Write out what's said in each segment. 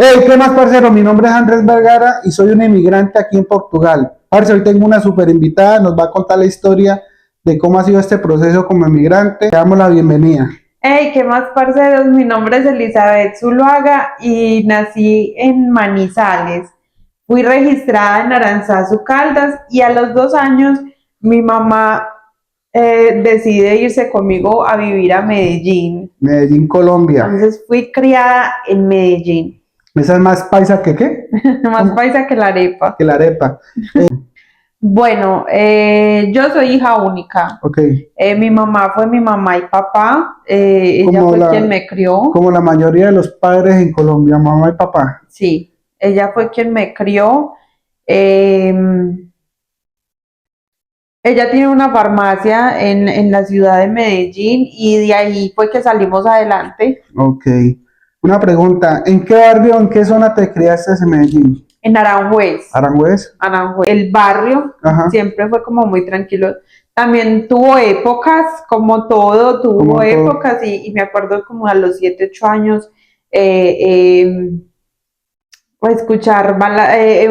Hey, ¿qué más, parcero? Mi nombre es Andrés Vergara y soy un inmigrante aquí en Portugal. Parce, hoy tengo una super invitada, nos va a contar la historia de cómo ha sido este proceso como inmigrante. Le damos la bienvenida. Hey, ¿qué más, parceros? Mi nombre es Elizabeth Zuluaga y nací en Manizales. Fui registrada en Aranzazu, Caldas, y a los 2 años mi mamá decide irse conmigo a vivir a Medellín. Medellín, Colombia. Entonces fui criada en Medellín, ¿Esa es más paisa que qué? más paisa que la arepa. Que la arepa. Bueno, yo soy hija única. Ok. Mi mamá fue mi mamá y papá. Ella Como fue quien la, me crió. como la mayoría de los padres en Colombia, mamá y papá. Sí, ella fue quien me crió. Eh, Ella tiene una farmacia en la ciudad de Medellín y de ahí fue que salimos adelante. Ok. Una pregunta, ¿en qué barrio, en qué zona te criaste en Medellín? En Aranjuez. ¿Aranjuez? Aranjuez. El barrio Ajá. siempre fue como muy tranquilo. También tuvo épocas, como todo, tuvo Como todo. épocas y me acuerdo como a los 7, 8 años. eh, eh, pues escuchar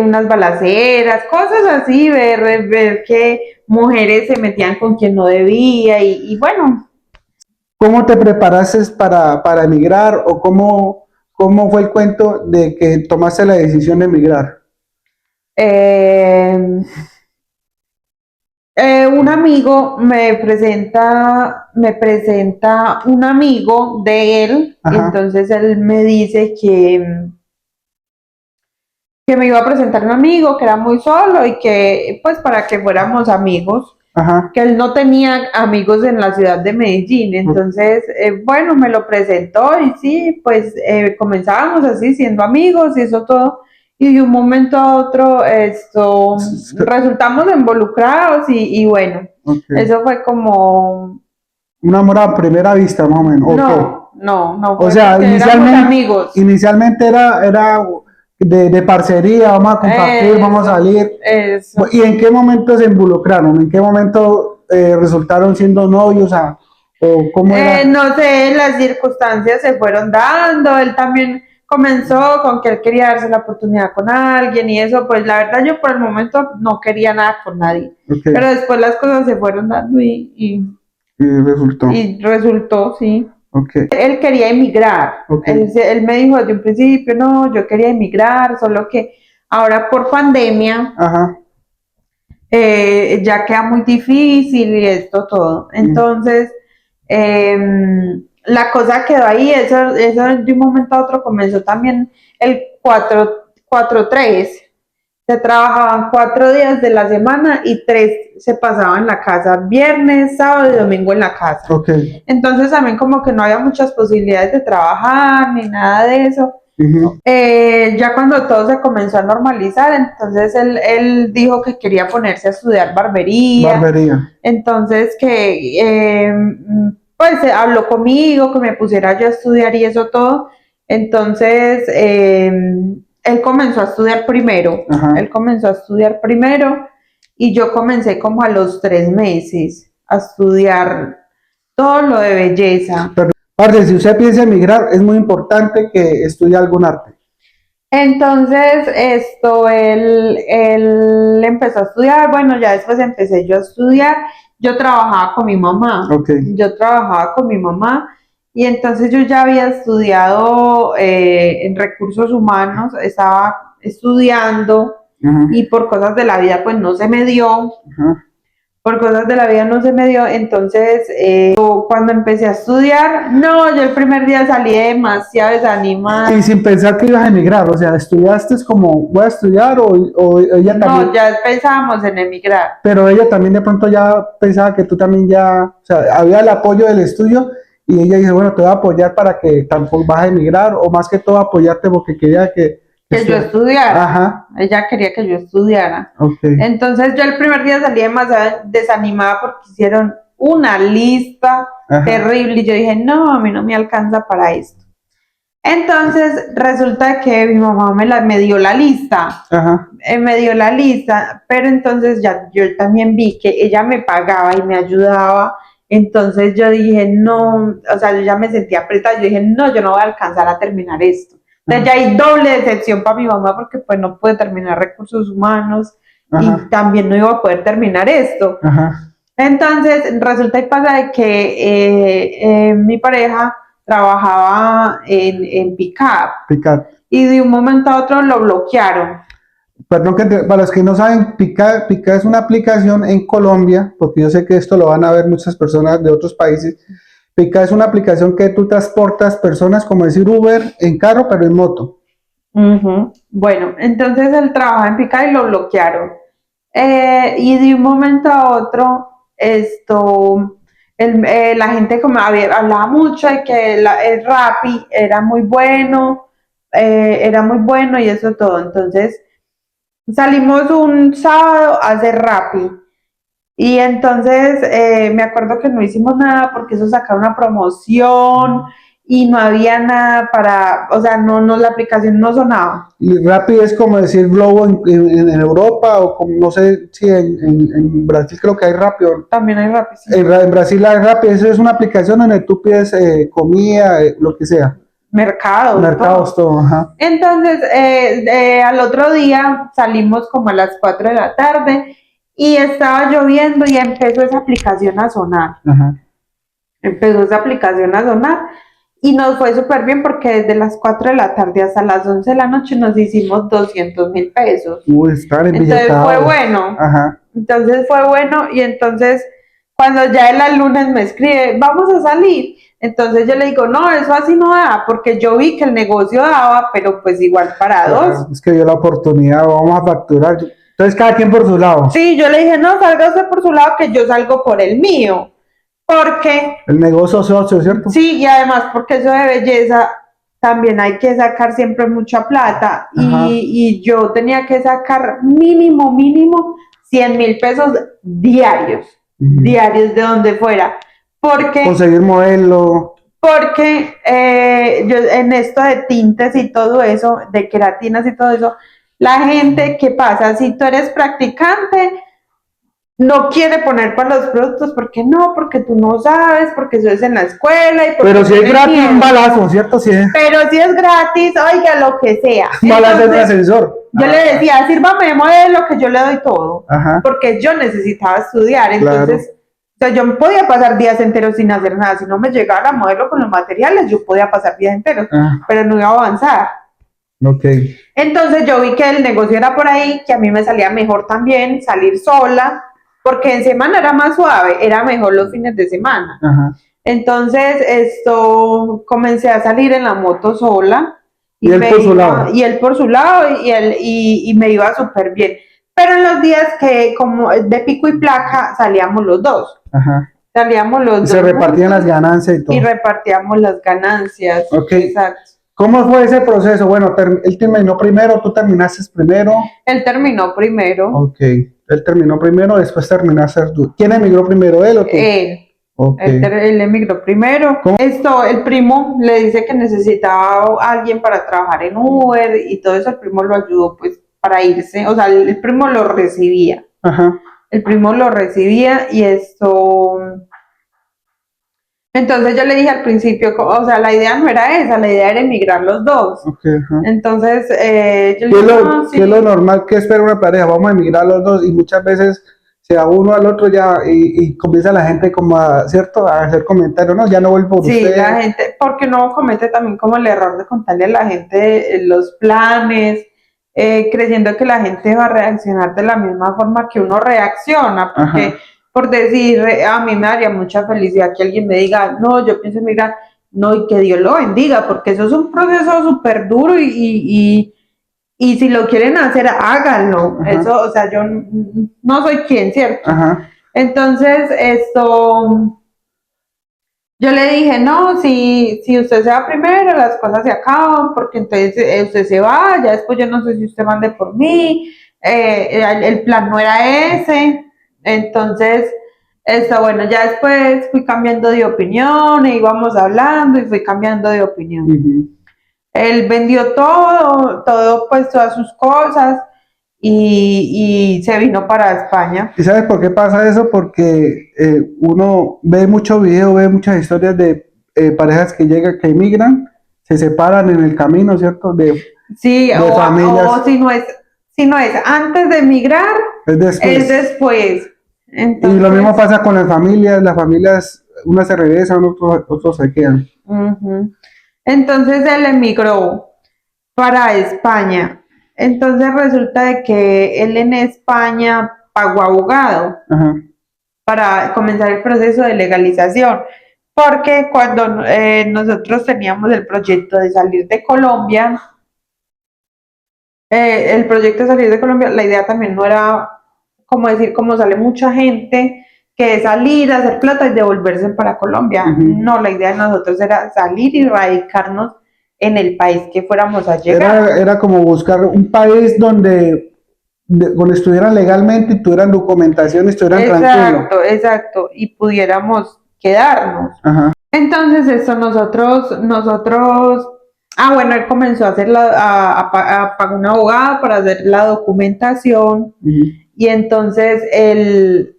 unas balaceras, cosas así, ver que mujeres se metían con quien no debía y bueno, ¿Cómo te preparaste para emigrar o cómo fue el cuento de que tomaste la decisión de emigrar? eh, un amigo me presenta un amigo de él, y Ajá, entonces él me dice que me iba a presentar un amigo que era muy solo y que pues para que fuéramos amigos. ajá. Que él no tenía amigos en la ciudad de Medellín, entonces, bueno, me lo presentó y sí, pues comenzábamos así siendo amigos y eso todo, y de un momento a otro resultamos involucrados y bueno, Ok. eso fue como, Un amor a primera vista, más o menos. ¿O qué? no O fue sea, porque éramos amigos. inicialmente era de parcería, vamos a compartir, vamos a salir. Eso. ¿Y en qué momento se involucraron? ¿En qué momento resultaron siendo novios? ¿O cómo era? No sé, las circunstancias se fueron dando, él también comenzó con que él quería darse la oportunidad con alguien y eso, pues la verdad yo por el momento no quería nada con nadie, Ok, pero después las cosas se fueron dando y resultó. y resultó, sí. Ok, Él quería emigrar, ok. él me dijo desde un principio, no, yo quería emigrar, solo que ahora por pandemia Ajá. ya queda muy difícil y esto todo. Entonces, eh, la cosa quedó ahí, eso de un momento a otro comenzó también el 4-3. Se trabajaban 4 días de la semana y 3 se pasaban en la casa, viernes, sábado y domingo en la casa. Ok. Entonces también como que no había muchas posibilidades de trabajar ni nada de eso. Ujú. Ya cuando todo se comenzó a normalizar, entonces él dijo que quería ponerse a estudiar barbería, Barbería. entonces que pues habló conmigo, que me pusiera yo a estudiar y eso todo, entonces él comenzó a estudiar primero, Ajá. él comenzó a estudiar primero y yo comencé como a los 3 meses a estudiar todo lo de belleza. Parce, si usted piensa emigrar, es muy importante que estudie algún arte. Entonces, él empezó a estudiar, bueno, ya después empecé yo a estudiar, yo trabajaba con mi mamá, Ok. yo trabajaba con mi mamá y entonces yo ya había estudiado en recursos humanos, estaba estudiando Ajá. y por cosas de la vida pues no se me dio, Ajá. por cosas de la vida no se me dio, entonces yo cuando empecé a estudiar, no, yo el primer día salí demasiado desanimada. Y sin pensar que ibas a emigrar, o sea, estudiaste como voy a estudiar o ella también, No, ya pensábamos en emigrar. pero ella también de pronto ya pensaba que tú también ya, o sea, había el apoyo del estudio y ella dice, bueno, te voy a apoyar para que tampoco vas a emigrar o más que todo apoyarte porque quería Que yo estudiara. Ajá, Ella quería que yo estudiara. ok. Entonces yo el primer día salí demasiado desanimada porque hicieron una lista Ajá. terrible y yo dije, no, a mí no me alcanza para esto. Entonces resulta que mi mamá me dio la lista, Ajá. me dio la lista, pero entonces ya yo también vi que ella me pagaba y me ayudaba, entonces yo dije, no, o sea, yo ya me sentía apretada, yo dije, no, yo no voy a alcanzar a terminar esto. Entonces ya hay doble decepción para mi mamá porque pues no puede terminar recursos humanos Ajá. y también no iba a poder terminar esto. Ajá. Entonces resulta y pasa de que mi pareja trabajaba en Pickup Picar. y de un momento a otro lo bloquearon. Perdón para los que no saben, Pica es una aplicación en Colombia, porque yo sé que esto lo van a ver muchas personas de otros países. Pica es una aplicación que tú transportas personas, como decir Uber, en carro, pero en moto. Ujú. Bueno, entonces él trabajaba en Pickup y lo bloquearon. Y de un momento a otro, la gente como hablaba mucho de que el Rappi era muy bueno y eso todo. Entonces salimos un sábado a hacer Rappi. Y entonces me acuerdo que no hicimos nada porque eso sacaron una promoción y no había nada para, o sea, no, la aplicación no sonaba. Y Rappi es como decir Globo en Europa, o como, no sé si en Brasil creo que hay Rappi. También hay Rappi, sí. En Brasil hay Rappi, eso es una aplicación donde tú pides comida, lo que sea. Mercados, todo, ajá. Entonces, al otro día salimos como a las 4 de la tarde y estaba lloviendo y empezó esa aplicación a sonar. Ajá. Empezó esa aplicación a sonar y nos fue súper bien porque desde las 4 de la tarde hasta las 11 de la noche nos hicimos 200.000 pesos. Estar Entonces fue bueno. Ajá. Entonces fue bueno y entonces cuando ya el lunes me escribe, vamos a salir. Entonces yo le digo, no, eso así no da, porque yo vi que el negocio daba, pero pues igual para dos. Es que dio la oportunidad, vamos a facturar. Entonces cada quien por su lado. Sí, yo le dije, no, salga usted por su lado, que yo salgo por el mío. Porque, El negocio socio, ¿cierto? sí, y además porque eso de belleza también hay que sacar siempre mucha plata. Y yo tenía que sacar mínimo 100.000 pesos diarios, diarios de donde fuera. Porque conseguir modelo. Porque yo en esto de tintes y todo eso, de queratinas y todo eso, la gente, ¿qué pasa? Si tú eres practicante, no quiere poner para los productos, porque no, porque tú no sabes, porque eso es en la escuela. Y pero si es gratis, un balazo, ¿cierto? Sí. Pero si es gratis, oiga, lo que sea. Un balazo en el ascensor. Yo le decía, sírvame de modelo, que yo le doy todo. Ajá. Porque yo necesitaba estudiar, entonces... Claro. O sea, yo podía pasar días enteros sin hacer nada. Si no me llegaba la modelo con los materiales, yo podía pasar días enteros, pero no iba a avanzar. Ok. Entonces yo vi que el negocio era por ahí, que a mí me salía mejor también salir sola, porque en semana era más suave, era mejor los fines de semana. Ajá. Entonces comencé a salir en la moto sola. Y él por su lado. Y él por su lado, y me iba súper bien. Pero en los días que como de pico y placa salíamos los dos. Ajá. Salíamos los dos. Se repartían las ganancias y todo. Y repartíamos las ganancias. Ok. Exacto. ¿Cómo fue ese proceso? Bueno, él terminó primero, tú terminaste primero. Él terminó primero. Ok. Él terminó primero, después terminaste tú. ¿Quién emigró primero, él o tú? Él. Okay. Él emigró primero. ¿Cómo? El primo le dice que necesitaba a alguien para trabajar en Uber y todo eso. El primo lo ayudó pues para irse. O sea, el primo lo recibía. Ajá. El primo lo recibía y entonces yo le dije al principio, o sea, la idea no era esa, la idea era emigrar los dos. Okay, entonces, yo le dije, ¿qué es lo normal que espera una pareja? Vamos a emigrar los dos, y muchas veces se va uno al otro ya y comienza la gente como a, ¿cierto? A hacer comentarios, no, ya no vuelvo por usted. Sí, la gente, porque uno comete también como el error de contarle a la gente los planes, creyendo que la gente va a reaccionar de la misma forma que uno reacciona, porque... Ajá. Por decir, a mí me daría mucha felicidad que alguien me diga, no, yo pienso emigrar, no, y que Dios lo bendiga, porque eso es un proceso súper duro y si lo quieren hacer, háganlo. Ajá. Eso, o sea, yo no soy quien, ¿cierto? Ajá. Entonces, yo le dije, no, si usted se va primero, las cosas se acaban, porque entonces usted se va, ya después yo no sé si usted mande por mí, el plan no era ese. Entonces, bueno, ya después fui cambiando de opinión, e íbamos hablando y fui cambiando de opinión. Él vendió todo, pues todas sus cosas y se vino para España. ¿Y sabes por qué pasa eso? Porque uno ve muchos videos, ve muchas historias de parejas que llegan, que emigran, se separan en el camino, ¿cierto? Sí, de o familias. si no es antes de emigrar, Es después. es después. Y Entonces, lo mismo pasa con las familias, unas se regresan, otros se quedan. ujú. Entonces él emigró para España. Entonces resulta de que él en España pagó abogado Ajá, para comenzar el proceso de legalización, porque cuando nosotros teníamos el proyecto de salir de Colombia, el proyecto de salir de Colombia, la idea también no era como decir, como sale mucha gente, que es salir, hacer plata y devolverse para Colombia. ujú. No, la idea de nosotros era salir y radicarnos en el país que fuéramos a llegar. Era como buscar un país donde estuvieran legalmente y tuvieran documentación y estuvieran tranquilos. Exacto, exacto, y pudiéramos quedarnos. Ajá, Entonces, esto bueno, él comenzó a hacer a pagar un abogado para hacer la documentación ujú, y entonces él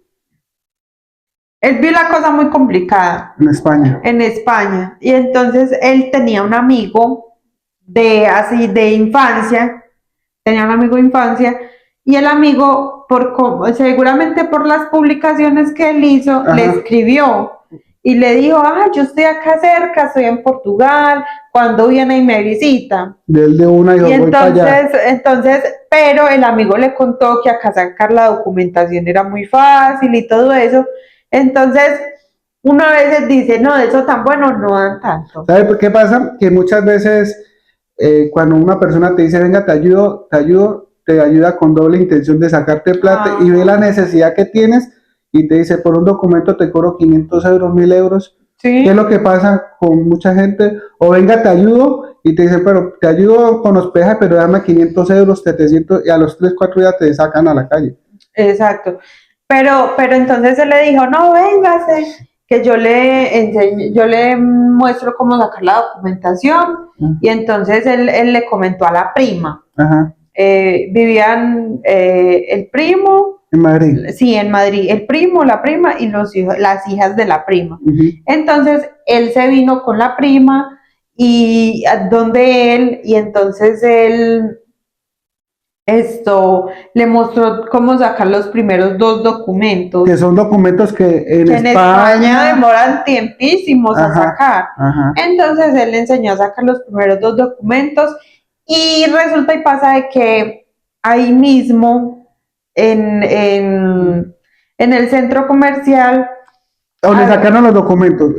vio la cosa muy complicada en España. en España y entonces él tenía un amigo de infancia, tenía un amigo de infancia y el amigo, seguramente por las publicaciones que él hizo, le Ajá, escribió y le dijo, yo estoy acá cerca, estoy en Portugal, cuando viene y me visita. de él de una Y dijo, voy para allá. entonces, pero el amigo le contó que acá sacar la documentación era muy fácil y todo eso. Entonces, uno a veces dice, no, de eso tan bueno no dan tanto. ¿Sabe por qué pasa? Que muchas veces cuando una persona te dice, venga, te ayuda con doble intención de sacarte plata y ve la necesidad que tienes y te dice, por un documento te cobro 500 euros, 1000 euros. ¿Qué es Sí, lo que pasa con mucha gente? O venga, te ayudo y te dicen, pero te ayudo con hospedaje, pero dame 500 euros, 700 y a los 3 4 días te sacan a la calle. exacto. Pero entonces él le dijo, no, véngase, que yo le muestro cómo sacar la documentación. Y entonces él le comentó a la prima. Ajá, Vivían el primo, en Madrid. sí, en Madrid, el primo, la prima y los hijos, las hijas de la prima. Ujú. Entonces él se vino con la prima y donde él, y entonces él le mostró cómo sacar los primeros dos documentos Que son documentos que en que en España España. demoran tiempísimos a Ajá, sacar. ajá. Entonces él le enseñó a sacar los primeros dos documentos y resulta y pasa de que ahí mismo en el centro comercial, ¿Dónde sacaron los documentos?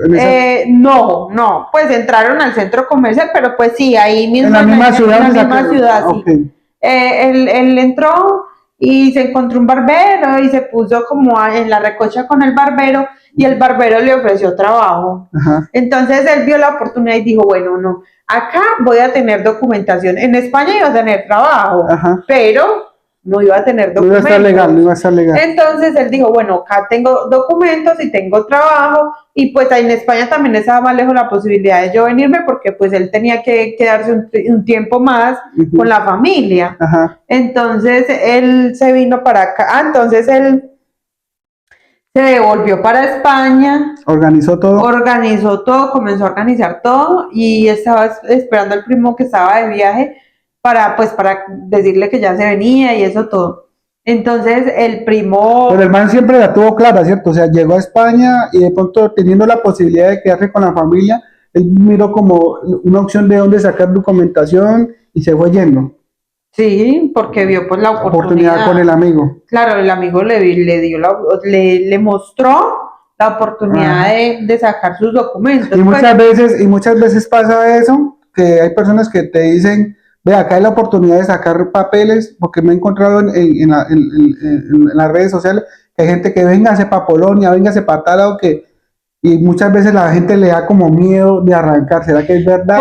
no, pues entraron al centro comercial, pero pues sí, ahí mismo en la misma ciudad. en la donde misma sacaron. ciudad, sí. Ok. Él entró y se encontró un barbero y se puso como en la recocha con el barbero y el barbero le ofreció trabajo. Ajá. Entonces él vio la oportunidad y dijo, bueno, no, acá voy a tener documentación. En España iba a tener trabajo, Ajá. pero no iba a tener No iba a documentos. estar legal, no iba a estar legal. Entonces él dijo, bueno, acá tengo documentos y tengo trabajo y pues ahí en España también estaba más lejos la posibilidad de yo venirme porque pues él tenía que quedarse un tiempo más Ujú. con la familia. Ajá. Entonces él se vino para acá, entonces él se devolvió para España, Organizó todo. organizó todo, comenzó a organizar todo y estaba esperando al primo que estaba de viaje para decirle que ya se venía y eso todo. Entonces el primo, Pero el man siempre la tuvo clara, ¿cierto? O sea, llegó a España y de pronto teniendo la posibilidad de quedarse con la familia, él miró como una opción de dónde sacar documentación y se fue yendo. sí, porque vio pues la Oportunidad con el amigo. Claro, el amigo le mostró la oportunidad de sacar sus documentos. Y Pues, muchas veces pasa eso, que hay personas que te dicen, ve, acá hay la oportunidad de sacar papeles, porque me he encontrado en las redes sociales, que hay gente que véngase para Polonia, véngase para tal lado, y muchas veces la gente le da como miedo de arrancar, ¿será que es verdad?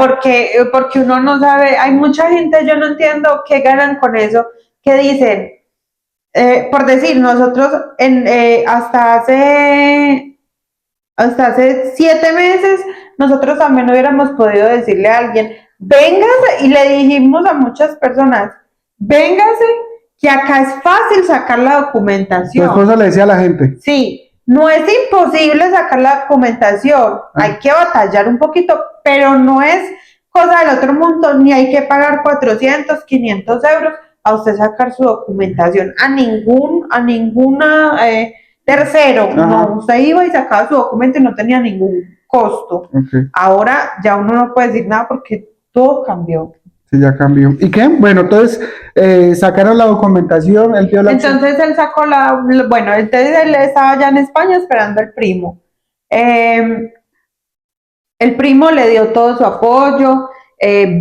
porque uno no sabe, hay mucha gente, yo no entiendo qué ganan con eso, que dicen, por decir, nosotros hasta hace 7 meses, nosotros también hubiéramos podido decirle a alguien, véngase, y le dijimos a muchas personas, véngase, que acá es fácil sacar la Tu documentación. esposa le decía a la gente. Sí, no es imposible sacar la documentación, hay que batallar un poquito, pero no es cosa del otro mundo, ni hay que pagar 400, 500 euros a usted sacar su documentación, a ninguna tercero, Ajá. no, usted iba y sacaba su documento y no tenía ningún costo. Ok. Ahora ya uno no puede decir nada porque todo cambió. Sí, ya cambió. ¿Y qué? Bueno, entonces sacaron la documentación, él vio la opción. Entonces él sacó bueno, entonces él estaba ya en España esperando al primo. Eh, el primo le dio todo su apoyo,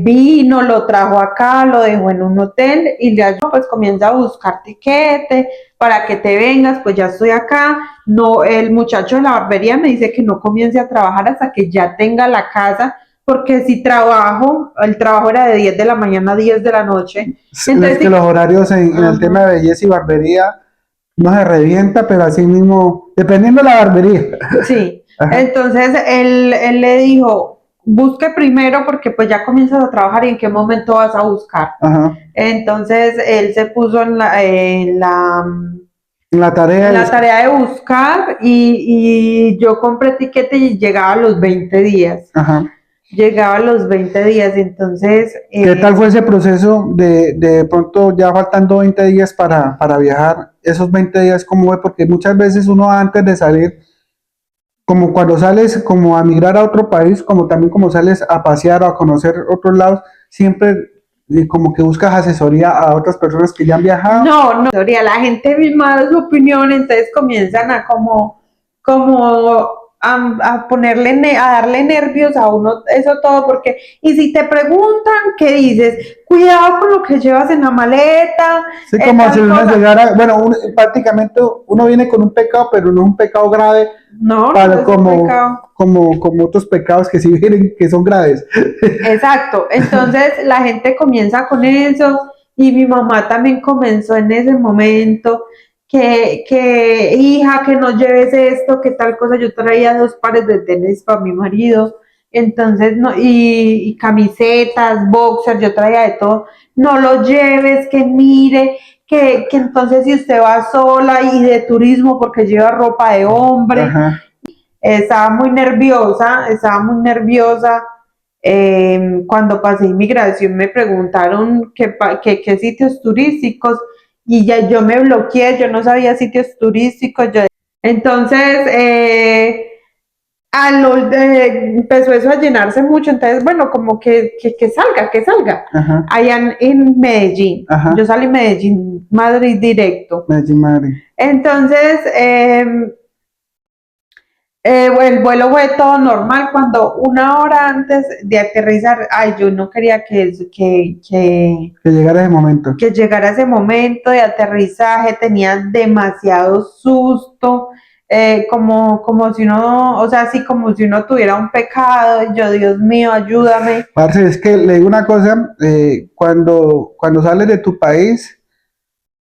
vino, lo trajo acá, lo dejó en un hotel y ya yo pues comienza a buscar tiquete para que te vengas, pues ya estoy acá. No, el muchacho de la barbería me dice que no comience a trabajar hasta que ya tenga la casa, porque si trabajo, el trabajo era de 10 de la mañana a 10 de la noche. Es Entonces, que los horarios en el tema de belleza y barbería no se revienta, pero así mismo, dependiendo de la barbería. sí, Ajá. entonces él le dijo, busque primero porque pues ya comienzas a trabajar y en qué momento vas a buscar. Ajá. Entonces él se puso La tarea en la es, tarea de buscar y yo compré tiquete y llegaba a los 20 días. ajá. Llegaba a los 20 días, entonces... ¿Qué tal fue ese proceso de pronto ya faltando 20 días para viajar? Esos 20 días, ¿cómo fue? Porque muchas veces uno antes de salir, como cuando sales como a migrar a otro país, como también como sales a pasear o a conocer otros lados, siempre como que buscas asesoría a otras personas que ya han viajado. No, la gente misma da su opinión, entonces comienzan a como a ponerle, a darle nervios a uno, eso todo, porque, y si te preguntan, ¿qué dices? Cuidado con lo que llevas en la maleta, Sí, como si tal uno cosa. llegara, bueno, prácticamente uno viene con un pecado, pero no es un pecado grave, No, no para es un pecado. como otros pecados que sí vienen, que son graves. Exacto, entonces la gente comienza con eso y mi mamá también comenzó en ese momento que hija, que no lleves esto, que tal cosa, yo traía 2 pares de tenis para mi marido, entonces no, y camisetas, boxers, yo traía de todo, no lo lleves, que mire, que entonces si usted va sola y de turismo porque lleva ropa de hombre, Ajá. estaba muy nerviosa. Cuando pasé inmigración me preguntaron qué sitios turísticos y ya yo me bloqueé, yo no sabía sitios turísticos. Entonces, empezó eso a llenarse mucho, entonces, bueno, como que salga, que salga. Ajá. Allá en Medellín, Ajá. yo salí Medellín, Madrid directo. Medellín, Madrid. Entonces, el vuelo fue todo normal cuando 1 hora antes de aterrizar, ay, yo no quería Que llegara ese momento. que llegara ese momento de aterrizaje, tenía demasiado susto, como si uno, o sea, así como si uno tuviera un pecado, y yo, Dios mío, ayúdame. Parce, es que le digo una cosa, cuando sales de tu país,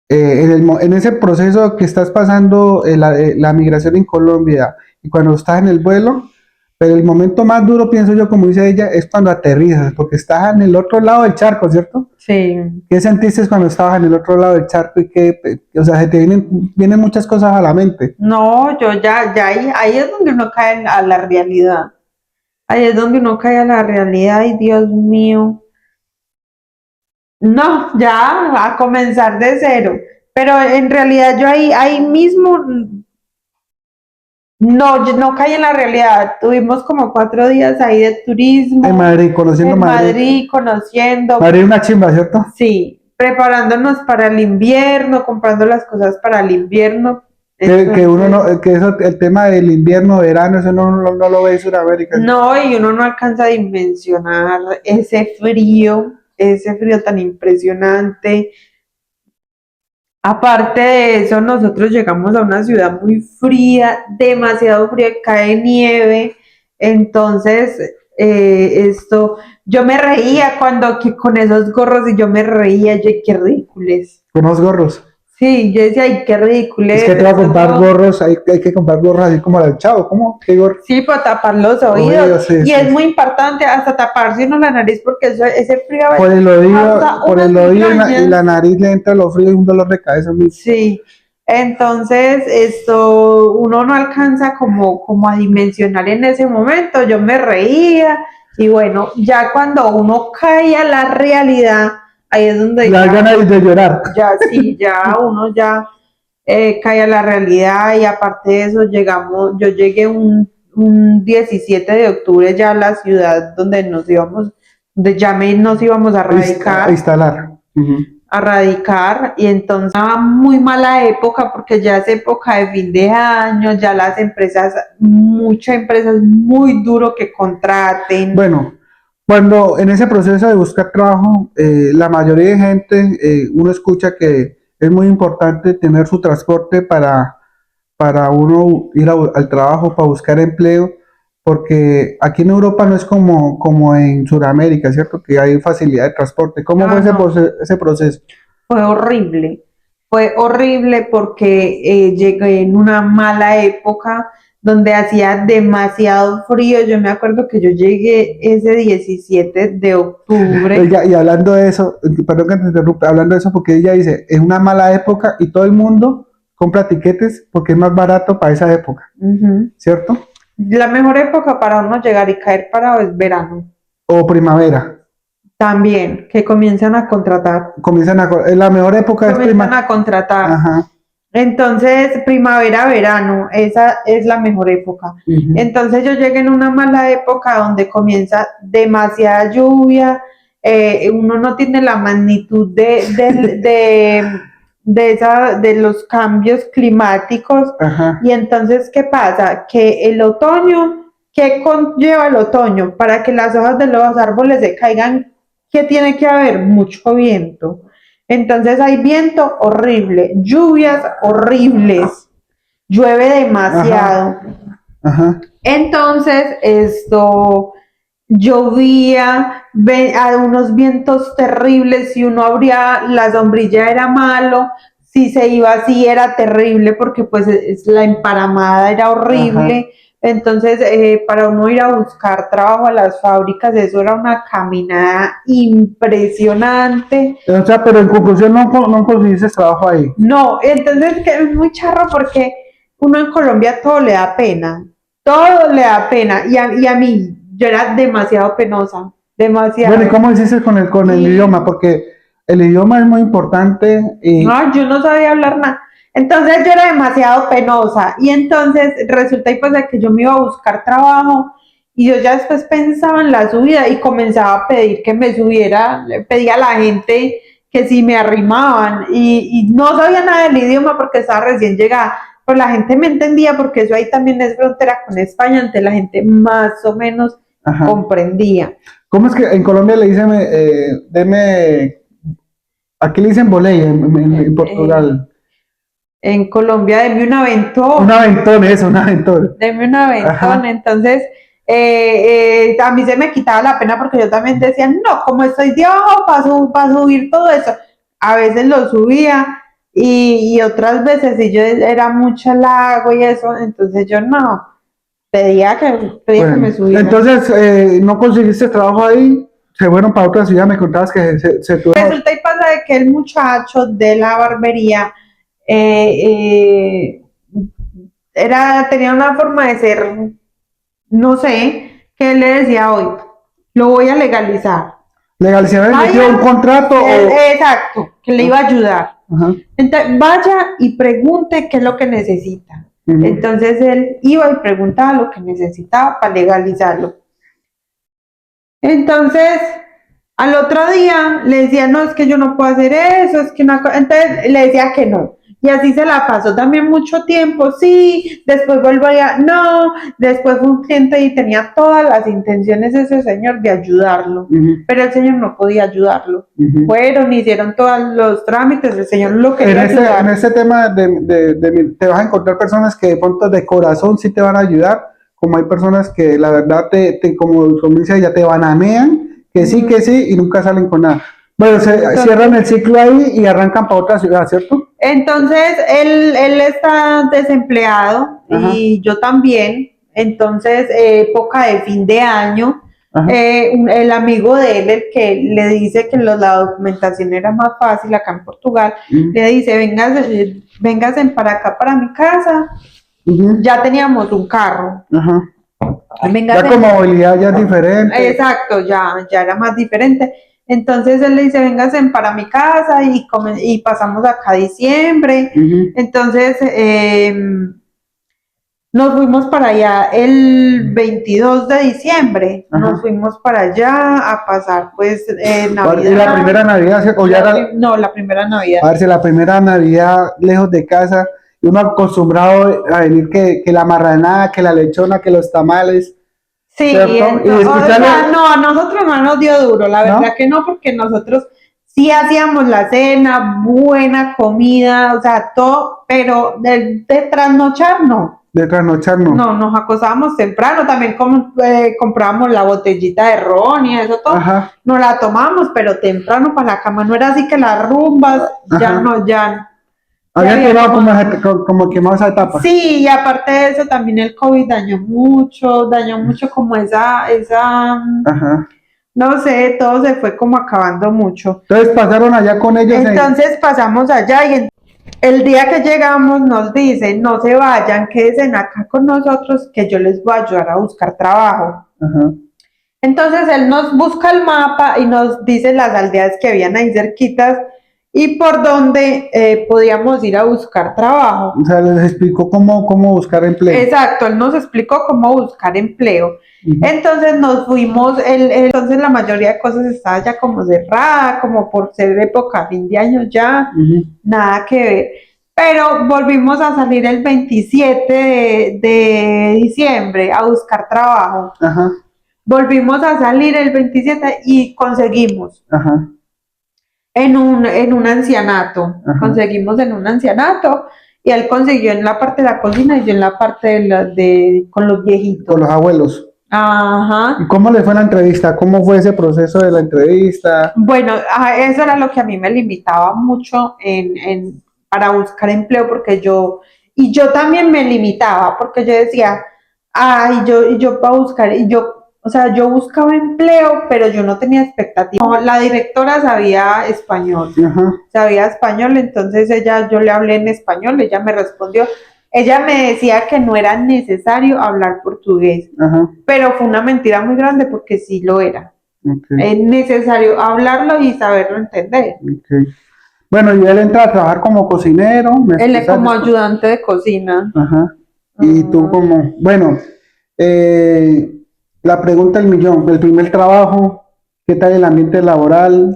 en ese proceso que estás pasando la migración en Colombia y cuando estás en el vuelo, pero el momento más duro, pienso yo, como dice ella, es cuando aterrizas, porque estás en el otro lado del charco, ¿cierto? Sí. ¿Qué sentiste cuando estabas en el otro lado del charco y o sea, se te vienen muchas cosas a la mente? No, yo ya ahí es donde uno cae a la realidad. Ahí es donde uno cae a la realidad y Dios mío. No, ya a comenzar de cero. Pero en realidad yo ahí mismo no, yo no caí en la realidad. Tuvimos como 4 días ahí de En turismo Madrid, conociendo en Madrid. Madrid, conociendo, Madrid es una chimba, ¿cierto? sí, preparándonos para el invierno, comprando las cosas para el invierno. Que uno Entonces, no, que eso, el tema del invierno, verano, eso no lo ve en Sudamérica. no, y uno no alcanza a dimensionar ese frío tan impresionante. Aparte de eso, nosotros llegamos a una ciudad muy fría, demasiado fría, cae nieve, entonces yo me reía con esos gorros y yo me reía, yo, qué ridículos. Con los gorros. Sí, yo decía, ay, qué ridículos. Es que te va a comprar gorros, hay que comprar gorros así como la del Chavo, ¿cómo? ¿Qué gorro? Sí, para tapar los oídos. Oídos, sí, Y sí. es muy importante hasta taparse uno la nariz porque ese frío a Por veces el oído, causa por unas el oído y migrañas. la nariz le entra los fríos y un dolor de cabeza muy. Sí, entonces uno no alcanza como a dimensionar en ese momento. Yo me reía Y bueno, ya cuando uno cae a la realidad, ahí es donde las ya, ganas de llorar. ya sí, ya uno ya cae a la realidad y aparte de eso yo llegué un 17 de octubre ya a la ciudad donde nos íbamos a A radicar, instalar. Ujú. y entonces estaba muy mala época porque ya es época de fin de año, ya las empresas, muchas empresas muy duro que contraten. Bueno, cuando en ese proceso de buscar trabajo, la mayoría de gente, uno escucha que es muy importante tener su transporte para uno ir al trabajo, para buscar empleo, porque aquí en Europa no es como en Sudamérica, ¿cierto? Que hay facilidad de transporte. ¿Cómo fue Ah, no. ese proceso? Fue horrible porque llegué en una mala época donde hacía demasiado frío. Yo me acuerdo que yo llegué ese 17 de octubre. Oiga, y hablando de eso, perdón que te interrumpa, hablando de eso, porque ella dice, es una mala época y todo el mundo compra tiquetes porque es más barato para esa época, Ujú. ¿cierto? La mejor época para uno llegar y caer parado es verano. O primavera. También, que comienzan a contratar. La mejor época es Comienzan prima. a contratar. Ajá. Entonces, primavera, verano, esa es la mejor época. Ujú. Entonces yo llegué en una mala época donde comienza demasiada lluvia, uno no tiene la magnitud de los cambios climáticos. Ajá. Y entonces, ¿qué pasa? Que el otoño, ¿qué conlleva el otoño? Para que las hojas de los árboles se caigan, ¿qué tiene que haber? Mucho viento. Entonces hay viento horrible, lluvias horribles, llueve demasiado. Ajá. Ajá. Entonces esto llovía, a unos vientos terribles, si uno abría la sombrilla era malo, si se iba así era terrible porque pues la emparamada era Ajá. horrible. Entonces, para uno ir a buscar trabajo a las fábricas, eso era una caminada impresionante. O sea, pero en conclusión no conseguiste trabajo ahí. No, entonces que es muy charro porque uno en Colombia todo le da pena, y a mí yo era demasiado penosa, Bueno, ¿y demasiado. cómo hiciste con el Y idioma? Porque el idioma es muy importante y no, yo no sabía hablar nada. Entonces yo era demasiado penosa y entonces resulta y pasa que yo me iba a buscar trabajo y yo ya después pensaba en la subida y comenzaba a pedir que me subiera, le pedía a la gente que si me arrimaban y no sabía nada del idioma porque estaba recién llegada, pero la gente me entendía porque eso ahí también es frontera con España, entonces la gente más o menos ajá. comprendía. ¿Cómo es que en Colombia le dicen, aquí le dicen voley, en Eh, Portugal? en Colombia deme un Un aventón. aventón, eso, un aventón. Deme un aventón. Ajá. Entonces, a mí se me quitaba la pena porque yo también decía, no, como estoy de abajo para subir todo eso. A veces lo subía y otras veces, si yo era mucho el agua y eso, entonces yo no, pedía que me Bueno, subiera. entonces no conseguiste trabajo ahí, se fueron para otra ciudad, me contabas que se tuvieron. Resulta y pasa de que el muchacho de la barbería eh, tenía una forma de ser, no sé, que él le decía hoy, lo voy a legalizar. Legalizaron, le Vaya, hicieron un contrato o. exacto, que le iba a ayudar. Ajá. Entonces, vaya y pregunte qué es lo que necesita. Ujú. Entonces él iba y preguntaba lo que necesitaba para legalizarlo. Entonces, al otro día le decía, no, es que yo no puedo hacer eso, es que una cosa. Entonces le decía que no. Y así se la pasó también mucho tiempo, sí, después volvía, no, después fue un cliente y tenía todas las intenciones ese señor de ayudarlo, Ujú. pero el señor no podía ayudarlo. Ujú. Fueron, hicieron todos los trámites, el señor no lo En quería ese, en ayudar. ese tema te vas a encontrar personas que de pronto de corazón sí te van a ayudar, como hay personas que la verdad como dice, ya te bananean, que sí, y nunca salen con nada. Bueno, cierran el ciclo ahí y arrancan para otra ciudad, ¿cierto? Entonces, él está desempleado Ajá, y yo también. Entonces, época de fin de año, ajá. el amigo de él, el que le dice que la documentación era más fácil acá en Portugal, Mm. le dice, véngase para acá, para mi casa. Ujú. Ya teníamos un carro. Ajá. Venga, Ya con movilidad ya es diferente. exacto, ya era más diferente. Entonces él le dice, véngase para mi casa y pasamos acá diciembre. Ujú. Entonces nos fuimos para allá el 22 de diciembre. Ajá. Nos fuimos para allá a pasar pues ¿Y la Navidad. primera Navidad, o ya era, No, la primera Navidad. a ver si la primera Navidad lejos de casa, y uno acostumbrado a venir que la marranada, que la lechona, que los tamales, Sí, ¿cierto? Y o escucharle, sea, no, a nosotros no nos dio duro, la ¿no? verdad que no, porque nosotros sí hacíamos la cena, buena comida, o sea, todo, pero de trasnochar no. De trasnochar, no. No, nos acostábamos temprano, también comprábamos la botellita de ron y eso todo, Ajá, nos la tomábamos, pero temprano para la cama, no era así que las rumbas, ya ajá. no, ya Habían había quemado como... como quemado esa etapa. Sí, y aparte de eso también el COVID dañó mucho como Ajá. no sé, todo se fue como acabando mucho. Entonces pasaron allá con ellos Entonces pasamos allá y el día que llegamos nos dicen, no se vayan, quédense acá con nosotros que yo les voy a ayudar a buscar trabajo. Ajá. Entonces él nos busca el mapa y nos dice las aldeas que habían ahí cerquitas y por dónde podíamos ir a buscar trabajo. O sea, les explicó cómo buscar empleo. Exacto, él nos explicó cómo buscar empleo. Ujú. Entonces nos fuimos, entonces la mayoría de cosas estaba ya como cerrada, como por ser época fin de año ya, Ujú. nada que ver. Pero volvimos a salir el 27 de diciembre a buscar trabajo. Ajá, Volvimos a salir el 27 y conseguimos ajá, en un ancianato. Ajá. Conseguimos en un ancianato y él consiguió en la parte de la cocina y yo en la parte con los viejitos. con los abuelos. Ajá. ¿Y cómo le fue la entrevista? ¿Cómo fue ese proceso de la entrevista? Bueno, eso era lo que a mí me limitaba mucho para buscar empleo, porque yo también me limitaba, porque yo decía, ay, yo para buscar, o sea, yo buscaba empleo, pero yo no tenía expectativa. No, la directora Ajá, sabía español, entonces yo le hablé en español, ella me respondió. Ella me decía que no era necesario hablar portugués, ajá, pero fue una mentira muy grande porque sí lo era. ok, Es necesario hablarlo y saberlo entender. ok. Bueno, y él entra a trabajar como cocinero, me Él es expresas como después. ayudante de cocina. Ajá. Y tú como, bueno, eh, la pregunta del millón, el primer trabajo, ¿qué tal el ambiente laboral?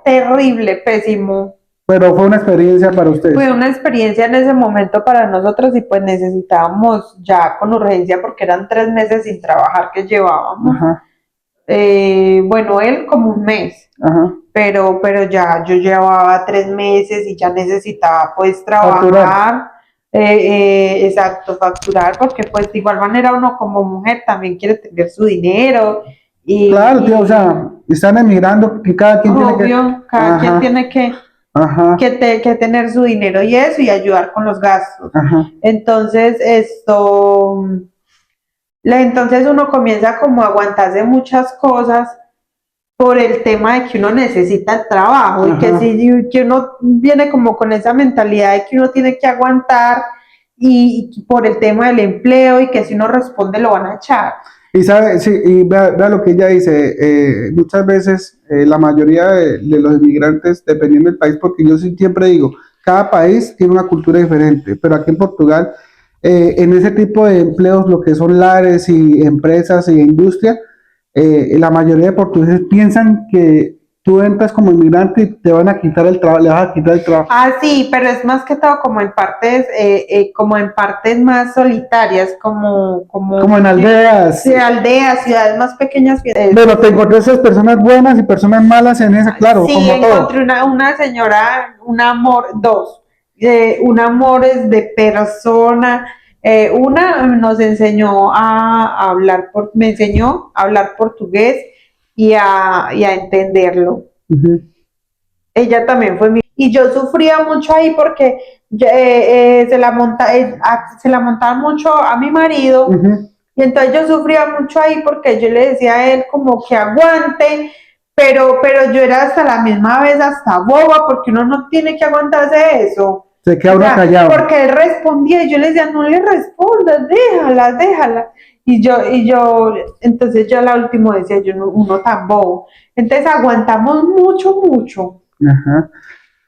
Terrible, pésimo. Pero fue una experiencia para ustedes. Fue una experiencia en ese momento para nosotros y pues necesitábamos ya con urgencia porque eran 3 meses sin trabajar que llevábamos. Ajá, Bueno, él como un mes, ajá. pero ya yo llevaba 3 meses y ya necesitaba pues trabajar. Facturar. Exacto, facturar, porque pues de igual manera uno como mujer también quiere tener su dinero Claro, tío, o sea, están emigrando, que cada quien tiene que. obvio, cada quien Ajá, tiene ajá, que tener su dinero y eso y ayudar con los gastos. ajá. Entonces, entonces uno comienza como a aguantarse muchas cosas por el tema de que uno necesita el trabajo y que Ajá. si que uno viene como con esa mentalidad de que uno tiene que aguantar y por el tema del empleo y que si uno responde lo van a echar. Y sabe, sí, y vea lo que ella dice, muchas veces la mayoría de los inmigrantes, dependiendo del país, porque yo siempre digo, cada país tiene una cultura diferente, pero aquí en Portugal, en ese tipo de empleos, lo que son lares y empresas y industria, la mayoría de portugueses piensan que tú entras como inmigrante y te van a quitar el trabajo, le vas a quitar el trabajo. Ah, sí, pero es más que todo como en partes más solitarias, Como en aldeas. de aldeas, ciudades más pequeñas. Pero te encontré esas personas buenas y personas malas en esa, claro, Sí, como todo. encontré una señora, un amor, dos, un amor es de persona. Una nos enseñó a hablar, me enseñó a hablar portugués y a entenderlo. Ujú. Ella también fue mi... Y yo sufría mucho ahí porque se la montaban mucho a mi marido. Ujú. Y entonces yo sufría mucho ahí porque yo le decía a él como que aguante, pero yo era hasta la misma vez hasta boba porque uno no tiene que aguantarse eso. Se queda O uno sea, callado. porque él respondía y yo le decía, no le respondas, déjala, déjala. Entonces yo la última decía, uno tan bobo. Entonces aguantamos mucho. Ajá,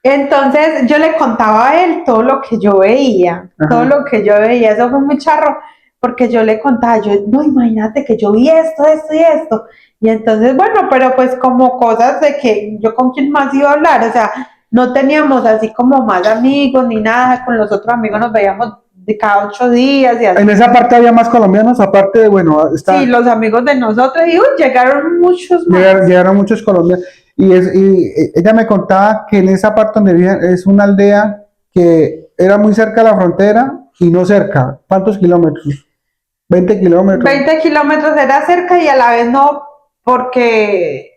Entonces yo le contaba a él todo lo que yo veía, todo ajá. lo que yo veía, eso fue muy charro, porque yo le contaba, no, imagínate que yo vi esto y esto. Y entonces, bueno, pero pues como cosas de que yo con quién más iba a hablar, o sea, no teníamos así como más amigos ni nada, con los otros amigos nos veíamos de cada 8 días y En así. esa parte había más colombianos, aparte de, bueno, Sí, los amigos de nosotros, y uy, llegaron muchos más. llegaron muchos colombianos. Ella me contaba que en esa parte donde viven es una aldea que era muy cerca de la frontera y no cerca. ¿Cuántos kilómetros? 20 kilómetros. 20 kilómetros era cerca y a la vez no, porque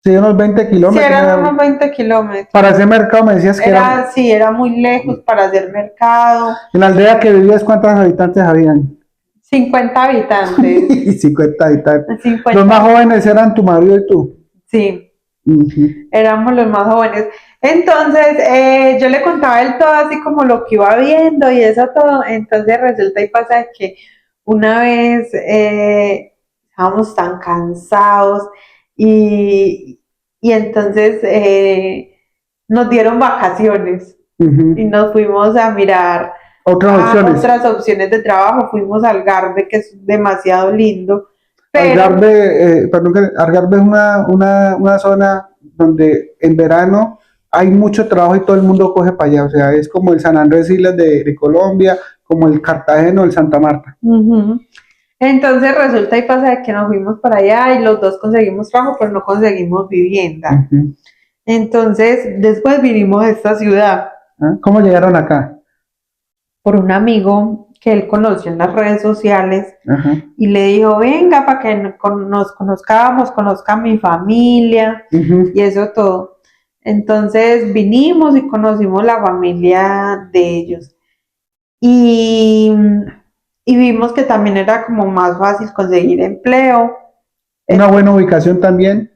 Sí, unos 20 sí eran kilómetros. unos 20 kilómetros. Para ese mercado me decías que era. Era, sí, era muy lejos para hacer mercado. En la aldea que vivías, ¿cuántos habitantes habían? 50 habitantes. 50 habitantes. Los más 50, jóvenes eran tu marido y tú. sí, Ujú. éramos los más jóvenes. Entonces, yo le contaba a él todo así como lo que iba viendo y eso todo. Entonces resulta y pasa que una vez estábamos tan cansados y, y entonces nos dieron vacaciones y Ujú. nos fuimos a mirar Otras opciones. otras opciones de trabajo. Fuimos al Garde, que es demasiado lindo, pero Algarve es una zona donde en verano hay mucho trabajo y todo el mundo coge para allá. O sea, es como el San Andrés Islas de Colombia, como el Cartagena o el Santa Marta. ujú. Entonces resulta y pasa de que nos fuimos para allá y los dos conseguimos trabajo, pero no conseguimos vivienda. Ujú. Entonces, después vinimos a esta ciudad ¿Ah? ¿Cómo llegaron acá? por un amigo que él conoció en las redes sociales Ajá. y le dijo, venga, para que nos conozcamos, conozca a mi familia Ujú. y eso todo. Entonces vinimos y conocimos la familia de ellos. Y, y vimos que también era como más fácil conseguir empleo, Una buena ubicación también.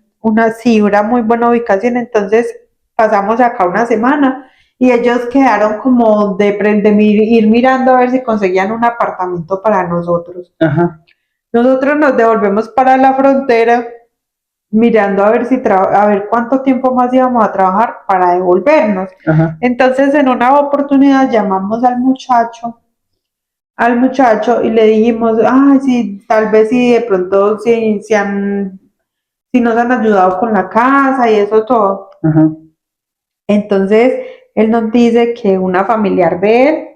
sí, una muy buena ubicación. Entonces pasamos acá una semana y ellos quedaron como ir mirando a ver si conseguían un apartamento para nosotros. Ajá. Nosotros nos devolvemos para la frontera mirando a ver a ver cuánto tiempo más íbamos a trabajar para devolvernos. Ajá. Entonces en una oportunidad llamamos al muchacho y le dijimos, ay, sí, tal vez si de pronto si nos han ayudado con la casa y eso todo. Ajá. Entonces, él nos dice que una familiar de él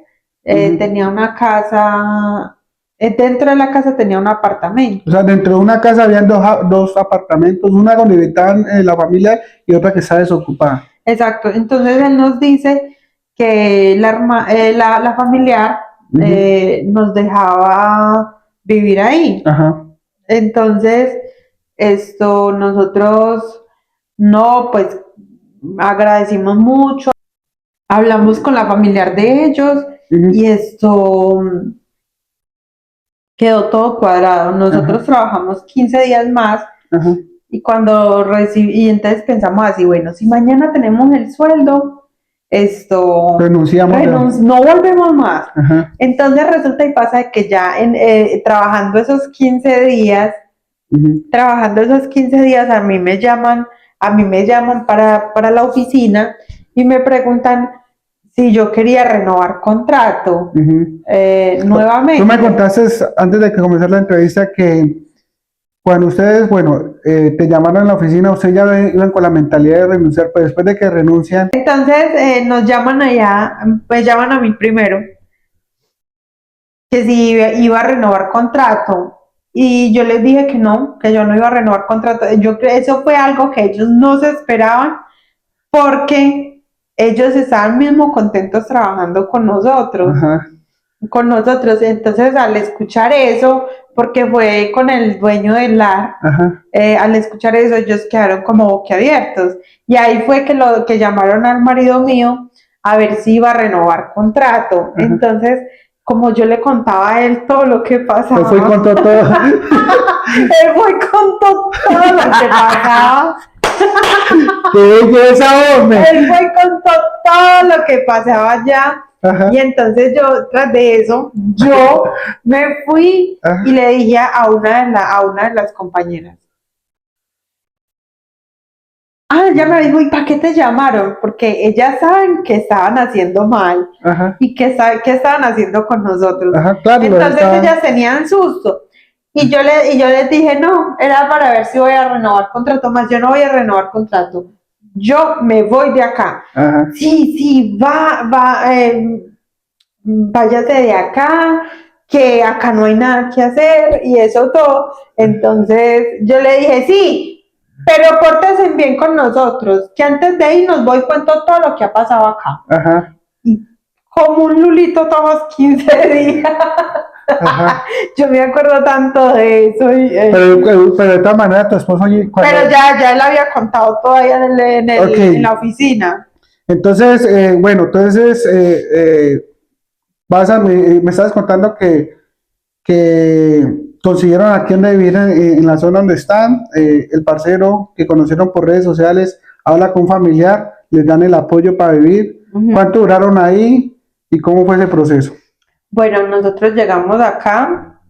Ujú. tenía una casa, dentro de la casa tenía un O apartamento. sea, dentro de una casa habían dos apartamentos, una donde habitaban la familia y otra que está desocupada. Exacto. Entonces, él nos dice que la familiar Ujú. nos dejaba vivir ahí. Ajá. Entonces, nosotros no, pues agradecimos mucho, hablamos con la familiar de ellos y Ujú. quedó todo cuadrado. Nosotros Ajá. trabajamos 15 días más Ajá. y y entonces pensamos así, bueno, si mañana tenemos el sueldo, Renunciamos ya. no volvemos más. Ajá. Entonces resulta y pasa que ya trabajando esos 15 días, Ujú. a mí me llaman para la oficina y me preguntan si yo quería renovar contrato Ujú. Tú me nuevamente. contaste antes de que comenzara la entrevista que cuando ustedes, bueno, te llamaron a la oficina, ustedes ya iban con la mentalidad de renunciar, pero después de que renuncian, Entonces nos llaman allá, pues llaman a mí primero, que si iba a renovar contrato. Y yo les dije que no, que yo no iba a renovar contrato. Yo creo eso fue algo que ellos no se esperaban porque ellos estaban mismo contentos trabajando ajá, con nosotros. Entonces, al escuchar eso, porque fue con el dueño del lar, ajá, al escuchar eso, ellos quedaron como boquiabiertos. Y ahí fue que llamaron al marido mío a ver si iba a renovar contrato. ajá. Entonces, como yo le contaba a él todo lo que Él fue y pasaba, contó todo. él fue con todo lo que pasaba. ¡Qué belleza, hombre! Él fue y contó todo lo que pasaba allá. Ajá. Y entonces yo, tras de eso, yo me fui Ajá. y le dije a una de las compañeras, ah, ella me dijo, ¿y para qué te llamaron? Porque ellas saben que estaban haciendo mal Ajá. y que saben qué estaban haciendo con nosotros. Ajá, claro, Entonces ellas tenían susto. Y yo les dije, no, era para ver si voy a renovar contrato, más yo no voy a renovar contrato. Yo me voy de acá. Ajá. Sí, sí, váyase de acá, que acá no hay nada que hacer y eso todo. Entonces yo le dije, sí, pero pórtense bien con nosotros, que antes de ir nos voy cuento todo lo que ha pasado acá. Ajá. Y como un lulito todos 15 días. Ajá. Yo me acuerdo tanto de eso. Pero de todas maneras, tu esposo, oye, cuando... Pero ya él había contado todavía Ok. en la oficina. Entonces, bueno, entonces, me estabas contando que consiguieron aquí donde vivir en la zona donde están, el parcero que conocieron por redes sociales habla con un familiar, les dan el apoyo para vivir. Ujú. ¿Cuánto duraron ahí y cómo fue ese proceso? Bueno, nosotros llegamos acá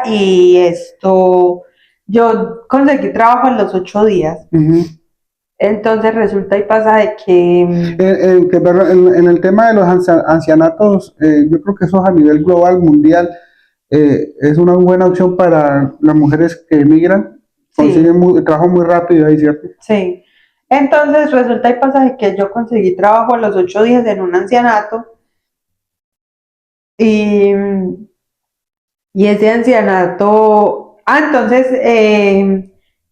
y yo conseguí trabajo en los 8 días. Ujú. Entonces resulta y pasa de que, Perdón, en el tema de los ancianatos, yo creo que eso a nivel global, mundial, es una buena opción para las mujeres que emigran, consiguen sí, trabajo muy rápido ahí, ¿cierto? sí. Entonces resulta y pasa de que yo conseguí trabajo a los 8 días en un ancianato y, y ese ancianato, entonces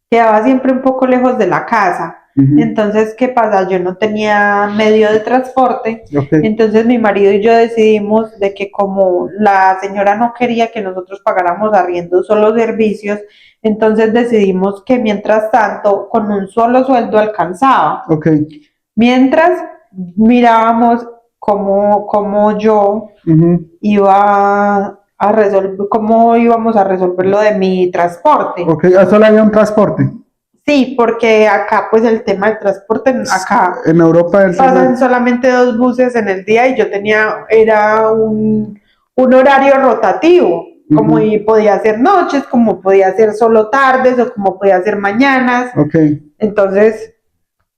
quedaba siempre un poco lejos de la casa. Ujú. Entonces, ¿qué pasa? Yo no tenía medio de transporte, Ok, entonces mi marido y yo decidimos de que como la señora no quería que nosotros pagáramos arriendo solo servicios, entonces decidimos que mientras tanto con un solo sueldo alcanzaba. ok. Mientras mirábamos cómo yo Ujú. iba a resolver, cómo íbamos a resolver lo de mi transporte. Ok, solo había un transporte. Sí, porque acá pues el tema del transporte, acá En Europa el tema. pasan solamente 2 buses en el día y era un horario rotativo, como Ujú. y podía ser noches, como podía ser solo tardes o como podía ser mañanas. Ok. Entonces,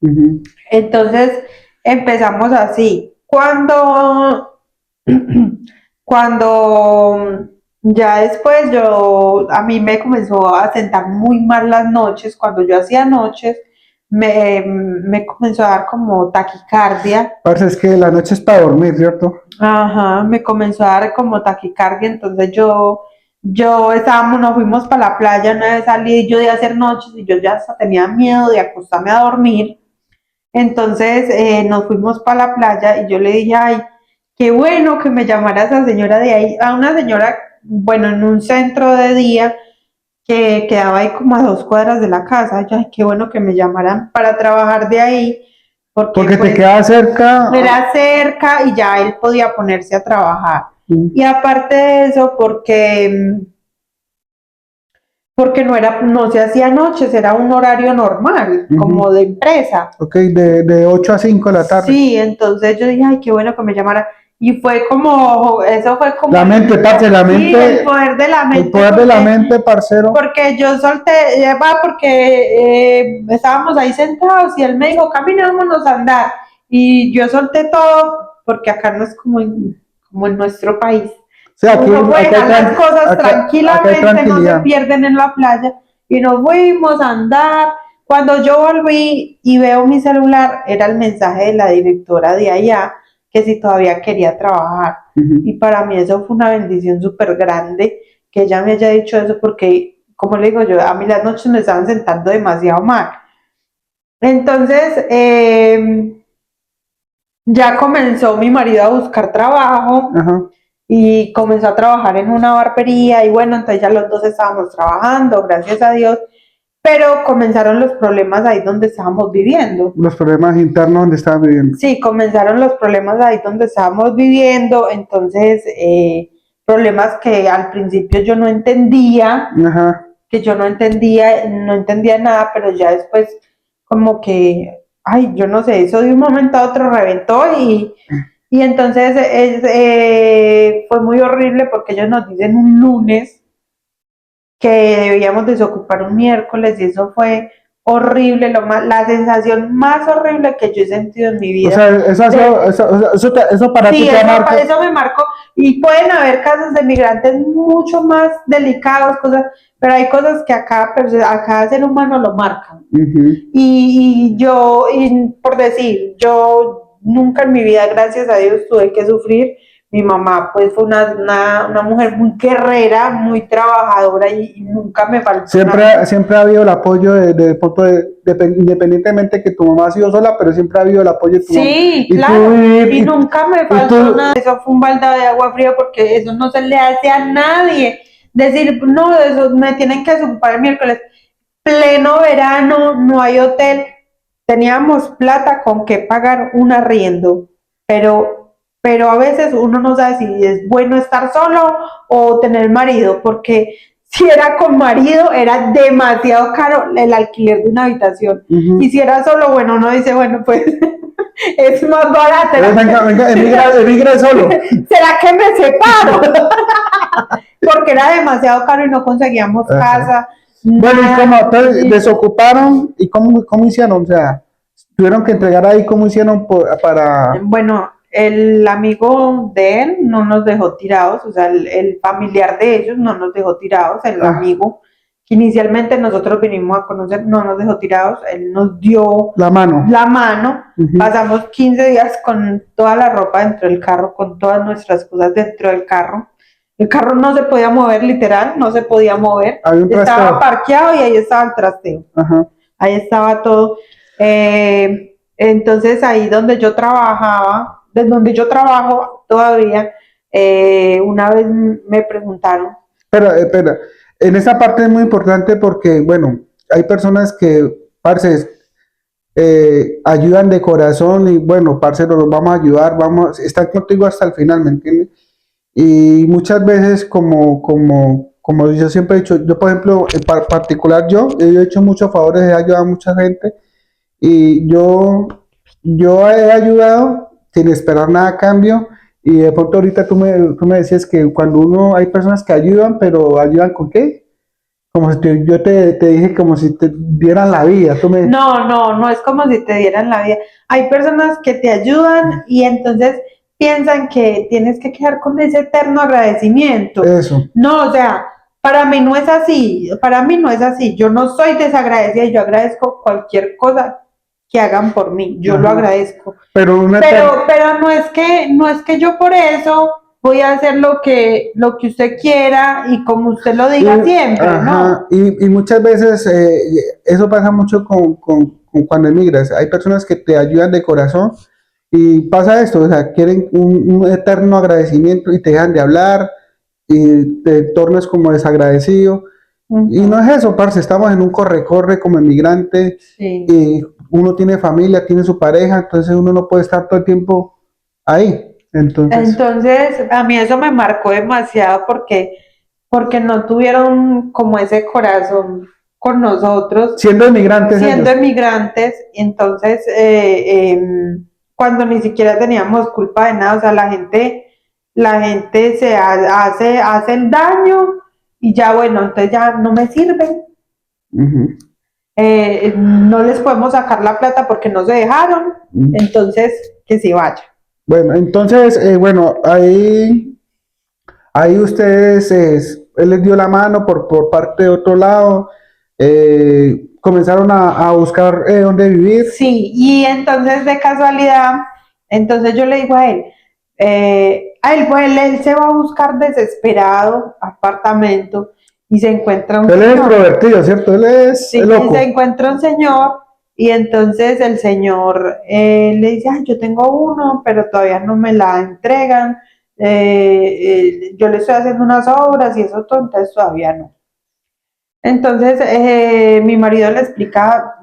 Ujú. entonces empezamos así. Cuando ya después a mí me comenzó a sentar muy mal las noches, cuando yo hacía noches, me comenzó a dar como taquicardia. Parce, es que la noche es para dormir, ¿cierto? Ajá, me comenzó a dar como taquicardia, entonces nos fuimos para la playa, una vez salí yo de hacer noches y yo ya hasta tenía miedo de acostarme a dormir. Entonces nos fuimos para la playa y yo le dije, ay, qué bueno que me llamara esa señora de ahí, a una señora, bueno, en un centro de día que quedaba ahí como a 2 cuadras de la casa. Yo, ay, qué bueno que me llamaran para trabajar de ahí, porque Porque te pues queda cerca. era cerca y ya él podía ponerse a trabajar. Mm. Y aparte de eso, porque no se hacía noches, era un horario normal, como Ujú. de empresa. Ok, de 8 a 5 de la tarde. Sí, entonces yo dije, ay, qué bueno que me llamara. Y eso fue como, La mente, parce, la sí, el mente, poder de la el mente, poder de la mente, parcero. porque yo solté, porque estábamos ahí sentados y él me dijo, caminámonos a andar. Y yo solté todo, porque acá no es como en nuestro país. O sea, Uno puede acá hay, dejar las cosas acá hay tranquilamente, no se tranquilidad. pierden en la playa. Y nos fuimos a andar. Cuando yo volví y veo mi celular, era el mensaje de la directora de allá, que si todavía quería trabajar. Ujú. Y para mí eso fue una bendición súper grande, que ella me haya dicho eso, porque, como le digo yo, a mí las noches me estaban sentando demasiado mal. Entonces, ya comenzó mi marido a buscar trabajo Ajá. y comenzó a trabajar en una barbería y bueno, entonces ya los dos estábamos trabajando, gracias a Dios, pero comenzaron los problemas ahí donde estábamos viviendo. Los problemas internos donde estaba viviendo. Sí, comenzaron los problemas ahí donde estábamos viviendo, entonces problemas que al principio yo no entendía, Ajá. no entendía nada, pero ya después como que ay, yo no sé, eso de un momento a otro reventó y entonces fue muy horrible porque ellos nos dicen un lunes que debíamos desocupar un miércoles y eso fue horrible, la sensación más horrible que yo he sentido en mi O vida. sea, eso para ti Sí, te marca. eso me marcó. Y pueden haber casos de migrantes mucho más delicados, cosas, pero hay cosas que a cada ser humano lo marcan. Ujú. Y por decir, yo nunca en mi vida, gracias a Dios, tuve que sufrir. Mi mamá, pues, fue una mujer muy guerrera, muy trabajadora y nunca me faltó nada. Siempre ha habido el apoyo independientemente que tu mamá ha sido sola, pero siempre ha habido el apoyo de tu mamá. Sí, Y tú claro, vivir, y nunca me faltó tú, nada. Eso fue un baldado de agua fría porque eso no se le hace a nadie. Decir, no, eso me tienen que desocupar el miércoles. Pleno verano, no hay hotel. Teníamos plata con que pagar un arriendo, pero a veces uno no sabe si es bueno estar solo o tener marido, porque si era con marido era demasiado caro el alquiler de una habitación. ujú. Y si era solo, bueno, uno dice, bueno, pues es más barato. Venga, emigra solo. ¿Será que me separo? Porque era demasiado caro y no conseguíamos Ajá. casa. Bueno, ¿y cómo? Nada. Entonces, desocuparon y cómo hicieron? O sea, tuvieron que entregar ahí, ¿cómo hicieron para...? Bueno, el amigo de él no nos dejó tirados, o sea, el familiar de ellos no nos dejó tirados, el Ah, amigo que inicialmente nosotros vinimos a conocer no nos dejó tirados, él nos dio la mano. la mano, Ujú. pasamos 15 días con toda la ropa dentro del carro, con todas nuestras cosas dentro del carro. El carro no se podía mover, literal, no se podía mover. Había un Estaba trasteo. parqueado y ahí estaba el trasteo. Ajá. Ahí estaba todo. Entonces ahí donde yo trabajaba, desde donde yo trabajo todavía, una vez me preguntaron. Espera, en esa parte es muy importante porque, bueno, hay personas que, parce, ayudan de corazón y, bueno, parce, los vamos a ayudar, están contigo hasta el final, ¿me entiendes? Y muchas veces, como yo siempre he dicho, yo, por ejemplo, en particular yo, he hecho muchos favores, he ayudado a mucha gente y yo he ayudado sin esperar nada a cambio. Y de pronto ahorita tú me decías que cuando hay personas que ayudan, pero ayudan con qué? Como si yo te dije como si te dieran la vida. No es como si te dieran la vida. Hay personas que te ayudan y entonces piensan que tienes que quedar con ese eterno agradecimiento. Eso. No, o sea, para mí no es así, para mí no es así. Yo no soy desagradecida, yo agradezco cualquier cosa que hagan por mí, yo lo Ajá. agradezco. Pero Pero no es que yo por eso voy a hacer lo que usted quiera y como usted lo diga siempre, ¿no? Ajá, y muchas veces eso pasa mucho con cuando emigras. Hay personas que te ayudan de corazón y pasa esto, o sea, quieren un eterno agradecimiento y te dejan de hablar y te tornas como desagradecido. Y no es eso, parce, estamos en un corre-corre como emigrante Sí. y uno tiene familia, tiene su pareja, entonces uno no puede estar todo el tiempo ahí. Entonces, a mí eso me marcó demasiado porque no tuvieron como ese corazón con nosotros, Siendo emigrantes siendo ellos. emigrantes, entonces cuando ni siquiera teníamos culpa de nada, o sea, la gente hace el daño y ya bueno, entonces ya no me sirven, Ujú, no les podemos sacar la plata porque no se dejaron, ujú. entonces que se vaya. Bueno, entonces, bueno, ahí ustedes, él les dio la mano por parte de otro lado, comenzaron a buscar dónde vivir. Sí, y entonces de casualidad, entonces yo le digo a él, pues él se va a buscar desesperado apartamento y se encuentra un Él es señor. extrovertido, ¿cierto? Él es Sí, y loco. se encuentra un señor y entonces el señor le dice, "Ay, yo tengo uno, pero todavía no me la entregan, yo le estoy haciendo unas obras y eso todo, entonces todavía no. Entonces mi marido le explica,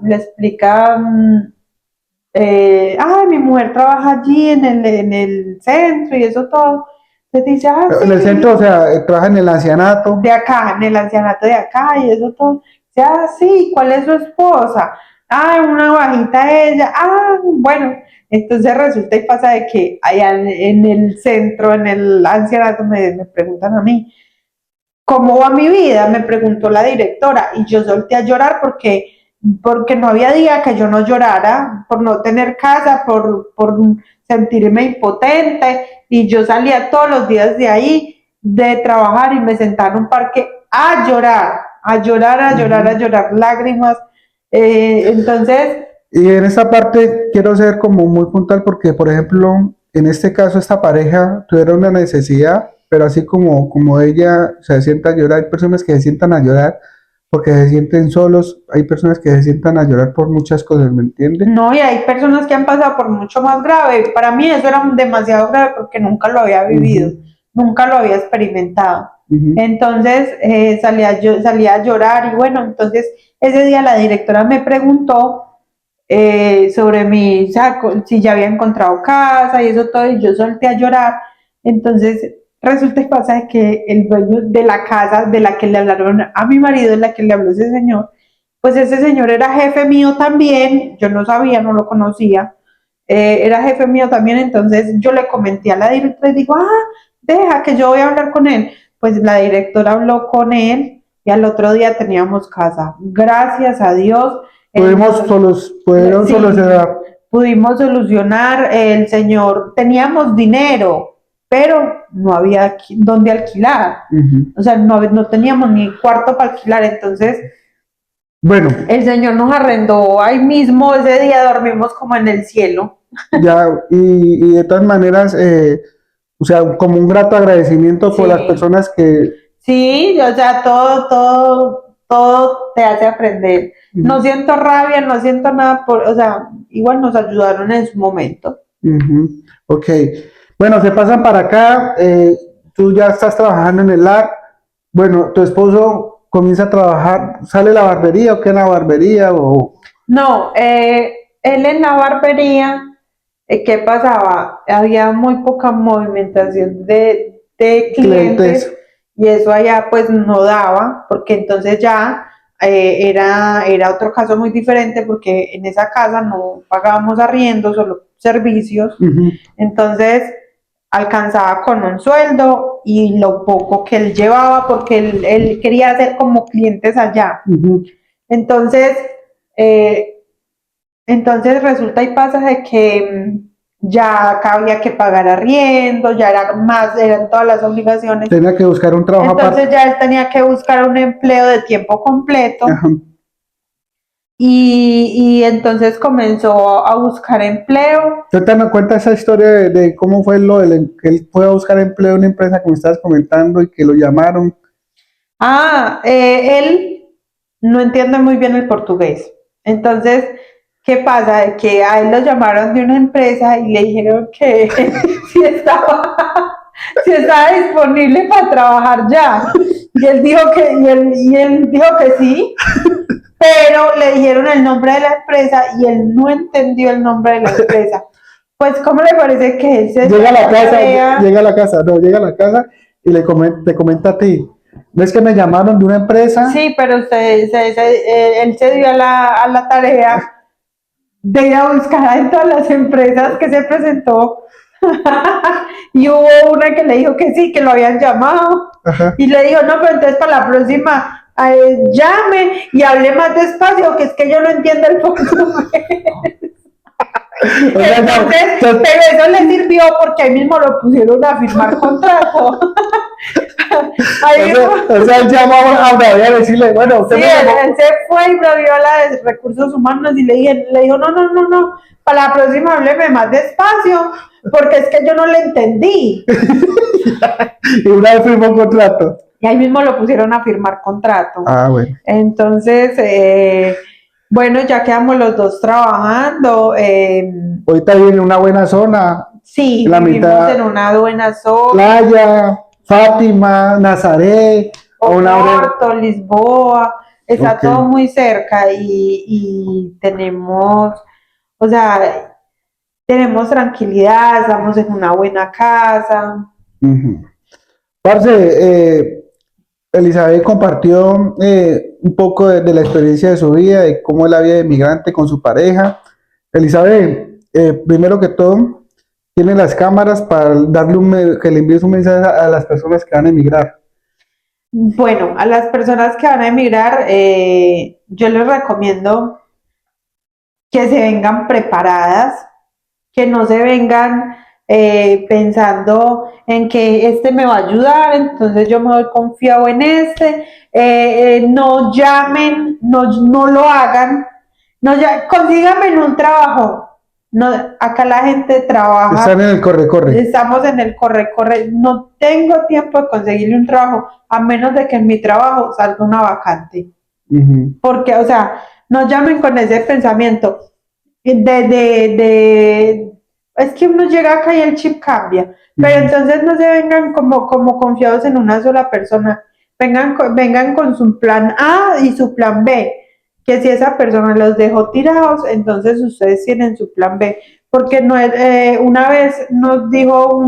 ay, mi mujer trabaja allí en el centro y eso todo. Entonces dice, ah, En el centro, o sí, sea, trabaja en el ancianato. de acá, en el ancianato de acá y eso todo. Dice, ah, sí, ¿cuál es su esposa? Ah, una bajita ella. Ah, bueno. Entonces resulta y pasa de que allá en el centro, en el ancianato, me preguntan a mí, ¿cómo va mi vida? Me preguntó la directora y yo solté a llorar porque no había día que yo no llorara, por no tener casa, por sentirme impotente y yo salía todos los días de ahí de trabajar y me sentaba en un parque a llorar, a llorar, a llorar, a Ujú. llorar lágrimas. Entonces, Y en esta parte quiero ser como muy puntual porque, por ejemplo, en este caso esta pareja tuvieron una necesidad, pero así como ella se sienta a llorar, hay personas que se sientan a llorar porque se sienten solos, hay personas que se sientan a llorar por muchas cosas, ¿me entiende? no, y hay personas que han pasado por mucho más grave. Para mí eso era demasiado grave porque nunca lo había vivido, Ujú, nunca lo había experimentado. ujú. Entonces salía a llorar y bueno, entonces ese día la directora me preguntó sobre mi saco, si ya había encontrado casa y eso todo, y yo solté a llorar. Entonces resulta y pasa que el dueño de la casa de la que le hablaron a mi marido, de la que le habló ese señor, pues ese señor era jefe mío también, yo no sabía, no lo conocía, era jefe mío también, entonces yo le comenté a la directora y digo, deja que yo voy a hablar con él. Pues la directora habló con él y al otro día teníamos casa. Gracias a Dios, él Pudimos nos, solos, pudieron sí, solucionar. pudimos solucionar, el señor, teníamos dinero, pero no había dónde alquilar, Ujú. o sea, no teníamos ni cuarto para alquilar, entonces Bueno, el señor nos arrendó ahí mismo, ese día dormimos como en el cielo. ya, y de todas maneras, o sea, como un grato agradecimiento por las Sí, personas que... sí, o sea, todo te hace aprender. No Ujú, siento rabia, no siento nada o sea, igual nos ayudaron en su momento. ujú. Ok, bueno, se pasan para acá, tú ya estás trabajando en el lar, bueno, tu esposo comienza a trabajar, ¿sale la barbería o qué en la barbería o No, él en la barbería, ¿qué pasaba? Había muy poca movimentación de clientes clientes? y eso allá pues no daba, porque entonces ya era otro caso muy diferente porque en esa casa no pagábamos arriendo, solo servicios, Ujú, entonces alcanzaba con un sueldo y lo poco que él llevaba porque él quería hacer como clientes allá. ujú. Entonces, eh, entonces resulta y pasa de que ya acá había que pagar arriendo, ya eran todas las obligaciones. Tenía que buscar un trabajo aparte. Entonces ya él tenía que buscar un empleo de tiempo completo Ajá. y entonces comenzó a buscar empleo. Cuéntame, cuenta esa historia de cómo fue que él fue a buscar empleo en una empresa que me estabas comentando y que lo llamaron. Él no entiende muy bien el portugués. Entonces, ¿qué pasa? De que a él lo llamaron de una empresa y le dijeron que si estaba disponible para trabajar ya. Y él dijo que sí, pero le dijeron el nombre de la empresa y él no entendió el nombre de la empresa. Pues, ¿cómo le parece que él se dio Llega a la la casa, tarea? llega a la casa, no, llega a la casa y te comenta a ti. ¿Ves que me llamaron de una empresa? Sí, pero él se dio a la tarea de ir a buscar en todas las empresas que se presentó y hubo una que le dijo que sí, que lo habían llamado Ajá. y le dijo, no, pero entonces para la próxima llame y hable más despacio, que es que yo no entiendo el portugués. O sea, Entonces, pero eso le sirvió porque ahí mismo lo pusieron a firmar contrato. Ahí mismo, o sea, él llamó a David a decirle, bueno, usted sí, me llamó. él se fue y lo vio a la de recursos humanos y le dijo, no, no, no, no, para la próxima hábleme más despacio, porque es que yo no le entendí. Y una vez firmó un contrato. Y ahí mismo lo pusieron a firmar contrato. Ah, bueno. Entonces, bueno, ya quedamos los dos trabajando. Ahorita viene una buena zona, Sí, en la vivimos en mitad, una buena zona, playa, Fátima, Nazaret, a una hora. Oporto, Lisboa, está Ok. todo muy cerca y tenemos, o sea, tenemos tranquilidad, estamos en una buena casa. Ujú. Parce, Elizabeth compartió un poco de la experiencia de su vida, de cómo es la vida de migrante con su pareja. Elizabeth, primero que todo, tiene las cámaras para darle que le envíes un mensaje a las personas que van a emigrar. Bueno, a las personas que van a emigrar, yo les recomiendo que se vengan preparadas, que no se vengan pensando en que este me va a ayudar, entonces yo me voy confiado en este, no llamen, no lo hagan, no, consíganme un trabajo. No, acá la gente trabaja. Están en el corre-corre. Estamos en el corre-corre. No tengo tiempo de conseguirle un trabajo, a menos de que en mi trabajo salga una vacante. Porque, o sea, no llamen con ese pensamiento es que uno llega acá y el chip cambia. Pero entonces no se vengan como confiados en una sola persona. Vengan con su plan A y su plan B. Que si esa persona los dejó tirados, entonces ustedes tienen su plan B. Porque no una vez nos dijo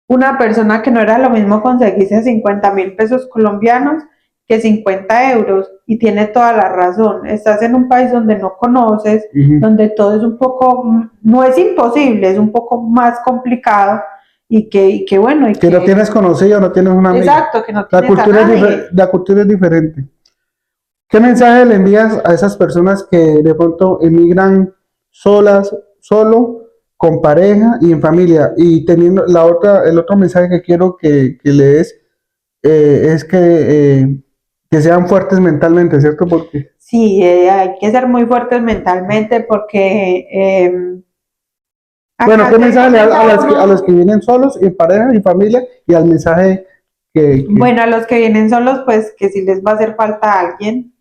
una persona que no era lo mismo conseguirse 50.000 pesos colombianos que 50 euros, y tiene toda la razón. Estás en un país donde no conoces, donde todo es un poco, no es imposible, es un poco más complicado, y que bueno. Y que no tienes conocido, no tienes una amiga. Exacto, que no tienes a nadie. La cultura es diferente. ¿Qué mensaje le envías a esas personas que de pronto emigran solas, solo, con pareja y en familia? Y teniendo el otro mensaje que quiero que le des es que sean fuertes mentalmente, ¿cierto? Porque sí, hay que ser muy fuertes mentalmente porque bueno, ¿qué mensaje le das a los que vienen solos, en pareja y familia, y al mensaje Bueno, a los que vienen solos, pues que si les va a hacer falta alguien,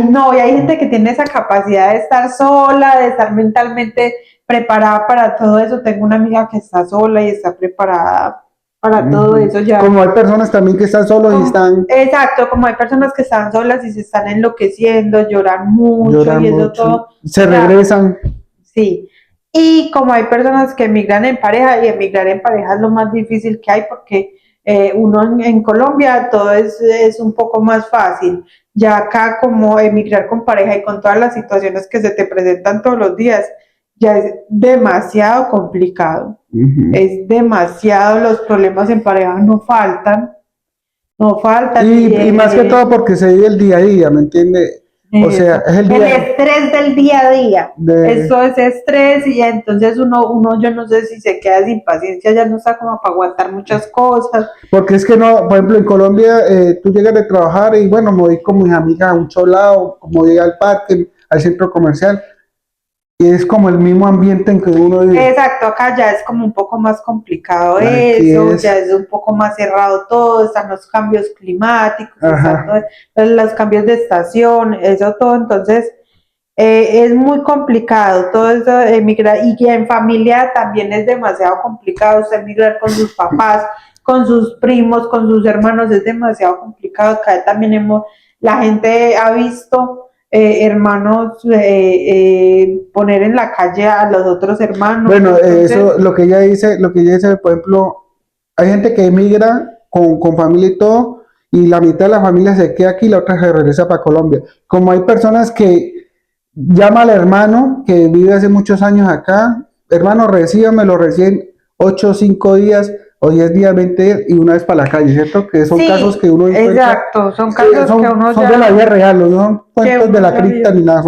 no, y hay gente que tiene esa capacidad de estar sola, de estar mentalmente preparada para todo eso. Tengo una amiga que está sola y está preparada para todo eso ya. Como hay personas también que están solos y están... Exacto, como hay personas que están solas y se están enloqueciendo, lloran mucho y eso todo. Se regresan. Sí. Y como hay personas que emigran en pareja, y emigrar en pareja es lo más difícil que hay, porque uno en Colombia todo es un poco más fácil. Ya acá, como emigrar con pareja y con todas las situaciones que se te presentan todos los días, ya es demasiado complicado. Es demasiado, los problemas en pareja no faltan. Y más que todo porque se vive el día a día, ¿me entiende? O sea, es el estrés del día a día. Eso es estrés, y entonces uno, yo no sé si se queda sin paciencia, ya no está como para aguantar muchas cosas. Porque es que no, por ejemplo, en Colombia tú llegas de trabajar y bueno, me voy con mis amigas a un cholado, como voy al parque, al centro comercial, y es como el mismo ambiente en que uno vive. Exacto, acá ya es como un poco más complicado eso, ya es un poco más cerrado todo, están los cambios climáticos, están los cambios de estación, eso todo. Entonces es muy complicado todo eso, emigrar, y que en familia también es demasiado complicado. Usted emigrar con sus papás, con sus primos, con sus hermanos, es demasiado complicado. Acá también la gente ha visto hermanos poner en la calle a los otros hermanos. Bueno, entonces, eso, lo que ella dice, por ejemplo, hay gente que emigra con familia y todo, y la mitad de la familia se queda aquí y la otra se regresa para Colombia. Como hay personas que llama al hermano que vive hace muchos años acá, hermano, recíbame, lo reciben 8 o 5 días, o 10 días, 20 días, y una vez para la calle, ¿cierto? Que son casos que uno encuentra. Exacto, son casos que uno son ya... de la vida real, no son cuentos de la cripta ni nada.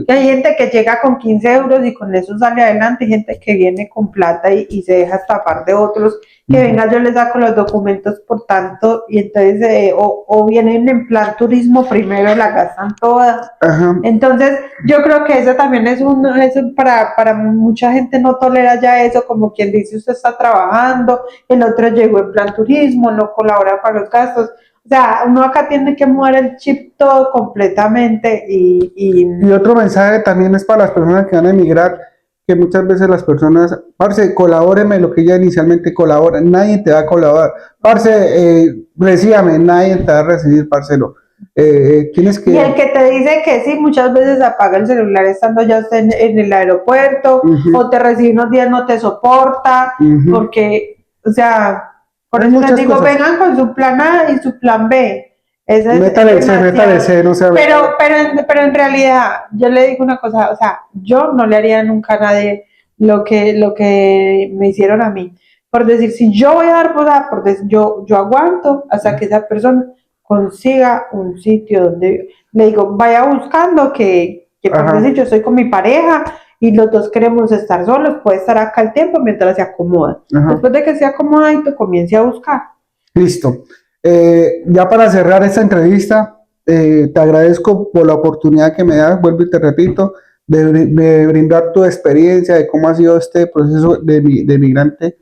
Hay gente que llega con 15 euros y con eso sale adelante, hay gente que viene con plata y se deja estafar de otros, que venga, yo les saco los documentos por tanto, y entonces o vienen en plan turismo primero, la gastan toda. Entonces yo creo que eso también eso para mucha gente no tolera ya eso, como quien dice, usted está trabajando, el otro llegó en plan turismo, no colabora para los gastos. O sea, uno acá tiene que mover el chip todo completamente. Y otro mensaje también es para las personas que van a emigrar, que muchas veces las personas, parce, colabóreme lo que ella inicialmente colabora, nadie te va a colaborar, parce, recíbame, nadie te va a recibir, parcero. Tienes que... Y el que te dice que sí, muchas veces apaga el celular estando ya en el aeropuerto, o te recibe unos días, no te soporta, porque, o sea, Por Hay eso les muchas digo, cosas. vengan con su plan A y su plan B. Esa es Métale C, demasiado. métale C, no sé. Pero en realidad, yo le digo una cosa, o sea, yo no le haría nunca a nadie lo que me hicieron a mí. Por decir, si yo voy a dar posada, yo aguanto hasta que esa persona consiga un sitio donde le digo, vaya buscando que por Ajá. decir, yo estoy con mi pareja y los dos queremos estar solos, puede estar acá el tiempo mientras se acomoda. Ajá. Después de que se acomoda y te comience a buscar. Listo. Ya para cerrar esta entrevista, te agradezco por la oportunidad que me das, vuelvo y te repito, de brindar tu experiencia de cómo ha sido este proceso de migrante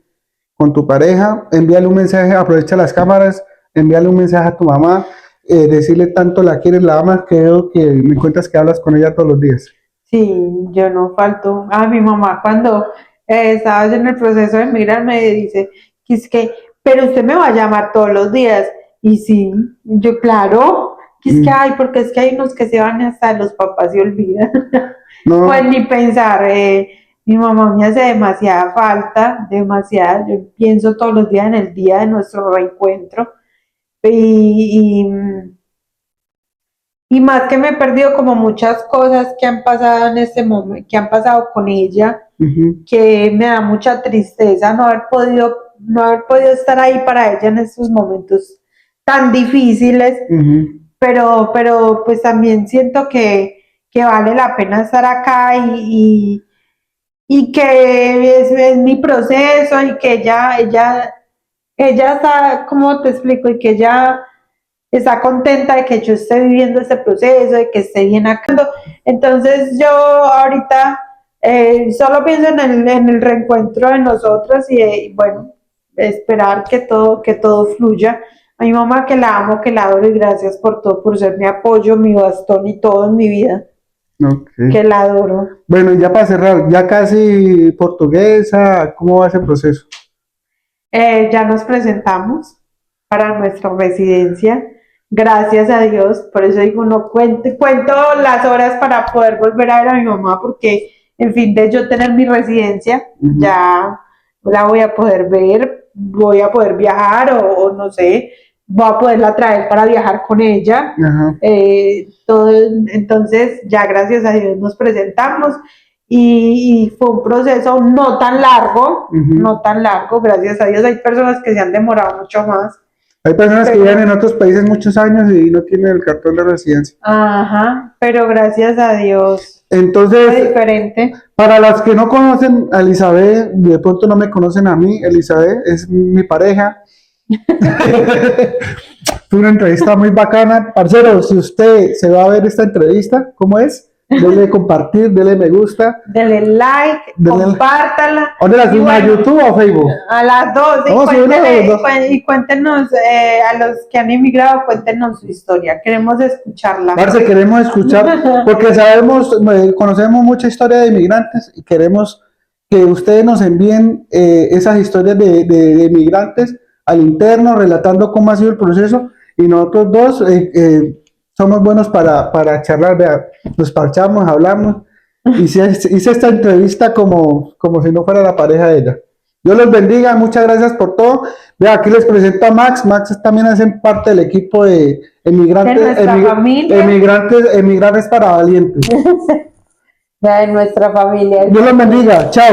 con tu pareja. Envíale un mensaje, aprovecha las cámaras, envíale un mensaje a tu mamá, decirle tanto la quieres, la amas, que veo que me cuentas que hablas con ella todos los días. Sí, yo no falto. A mi mamá cuando estaba en el proceso de emigrar me dice que es que, pero usted me va a llamar todos los días. Y sí, yo claro, que es que Mm. hay, porque es que hay unos que se van hasta los papás y olvidan. Pues No, ni pensar, mi mamá me hace demasiada falta, demasiada. Yo pienso todos los días en el día de nuestro reencuentro. Y más que me he perdido como muchas cosas que han pasado en este momento, que han pasado con ella, ujú, que me da mucha tristeza no haber podido estar ahí para ella en estos momentos tan difíciles, ujú. pero pues también siento que vale la pena estar acá y que es mi proceso y que ella está, ¿cómo te explico? Y que ella está contenta de que yo esté viviendo ese proceso, de que esté bien acá. Entonces yo ahorita solo pienso en el reencuentro de nosotros y bueno, esperar que todo fluya. A mi mamá que la amo, que la adoro y gracias por todo, por ser mi apoyo, mi bastón y todo en mi vida, Ok. que la adoro. Bueno, y ya para cerrar, ya casi portuguesa, ¿cómo va ese proceso? Ya nos presentamos para nuestra residencia. Gracias a Dios, por eso digo, no cuento las horas para poder volver a ver a mi mamá, porque en fin de yo tener mi residencia, Ujú. ya la voy a poder ver, voy a poder viajar o no sé, voy a poderla traer para viajar con ella. Ajá. Todo, entonces, ya gracias a Dios nos presentamos y fue un proceso no tan largo, Ujú. no tan largo, gracias a Dios. Hay personas que se han demorado mucho más. Hay personas que Pero, viven en otros países muchos años y no tienen el cartón de residencia. ajá, pero gracias a Dios fue Entonces, diferente. para las que no conocen a Elizabeth, de pronto no me conocen a mí, Elizabeth es mi pareja. Fue una entrevista muy bacana. Parcero, si usted se va a ver esta entrevista, ¿cómo es? Dele compartir, dele me gusta. Denle like, Dele... compártala. ¿Dónde la Y subimos? ¿A bueno, YouTube o a Facebook? a las dos, Vamos a subirlo a los dos. y cuéntenos a los que han emigrado, cuéntenos su historia. Queremos escucharla. Parce, queremos escuchar, porque sabemos, conocemos mucha historia de inmigrantes y queremos que ustedes nos envíen esas historias de inmigrantes al interno, relatando cómo ha sido el proceso. Y nosotros dos somos buenos para charlar, vea, nos parchamos, hablamos. Hice esta entrevista como si no fuera la pareja de ella. Dios los bendiga, muchas gracias por todo. Vea, aquí les presento a Max. Max también hacen parte del equipo de emigrantes, De nuestra familia. emigrantes para valientes. De nuestra familia. Dios los bendiga, chao.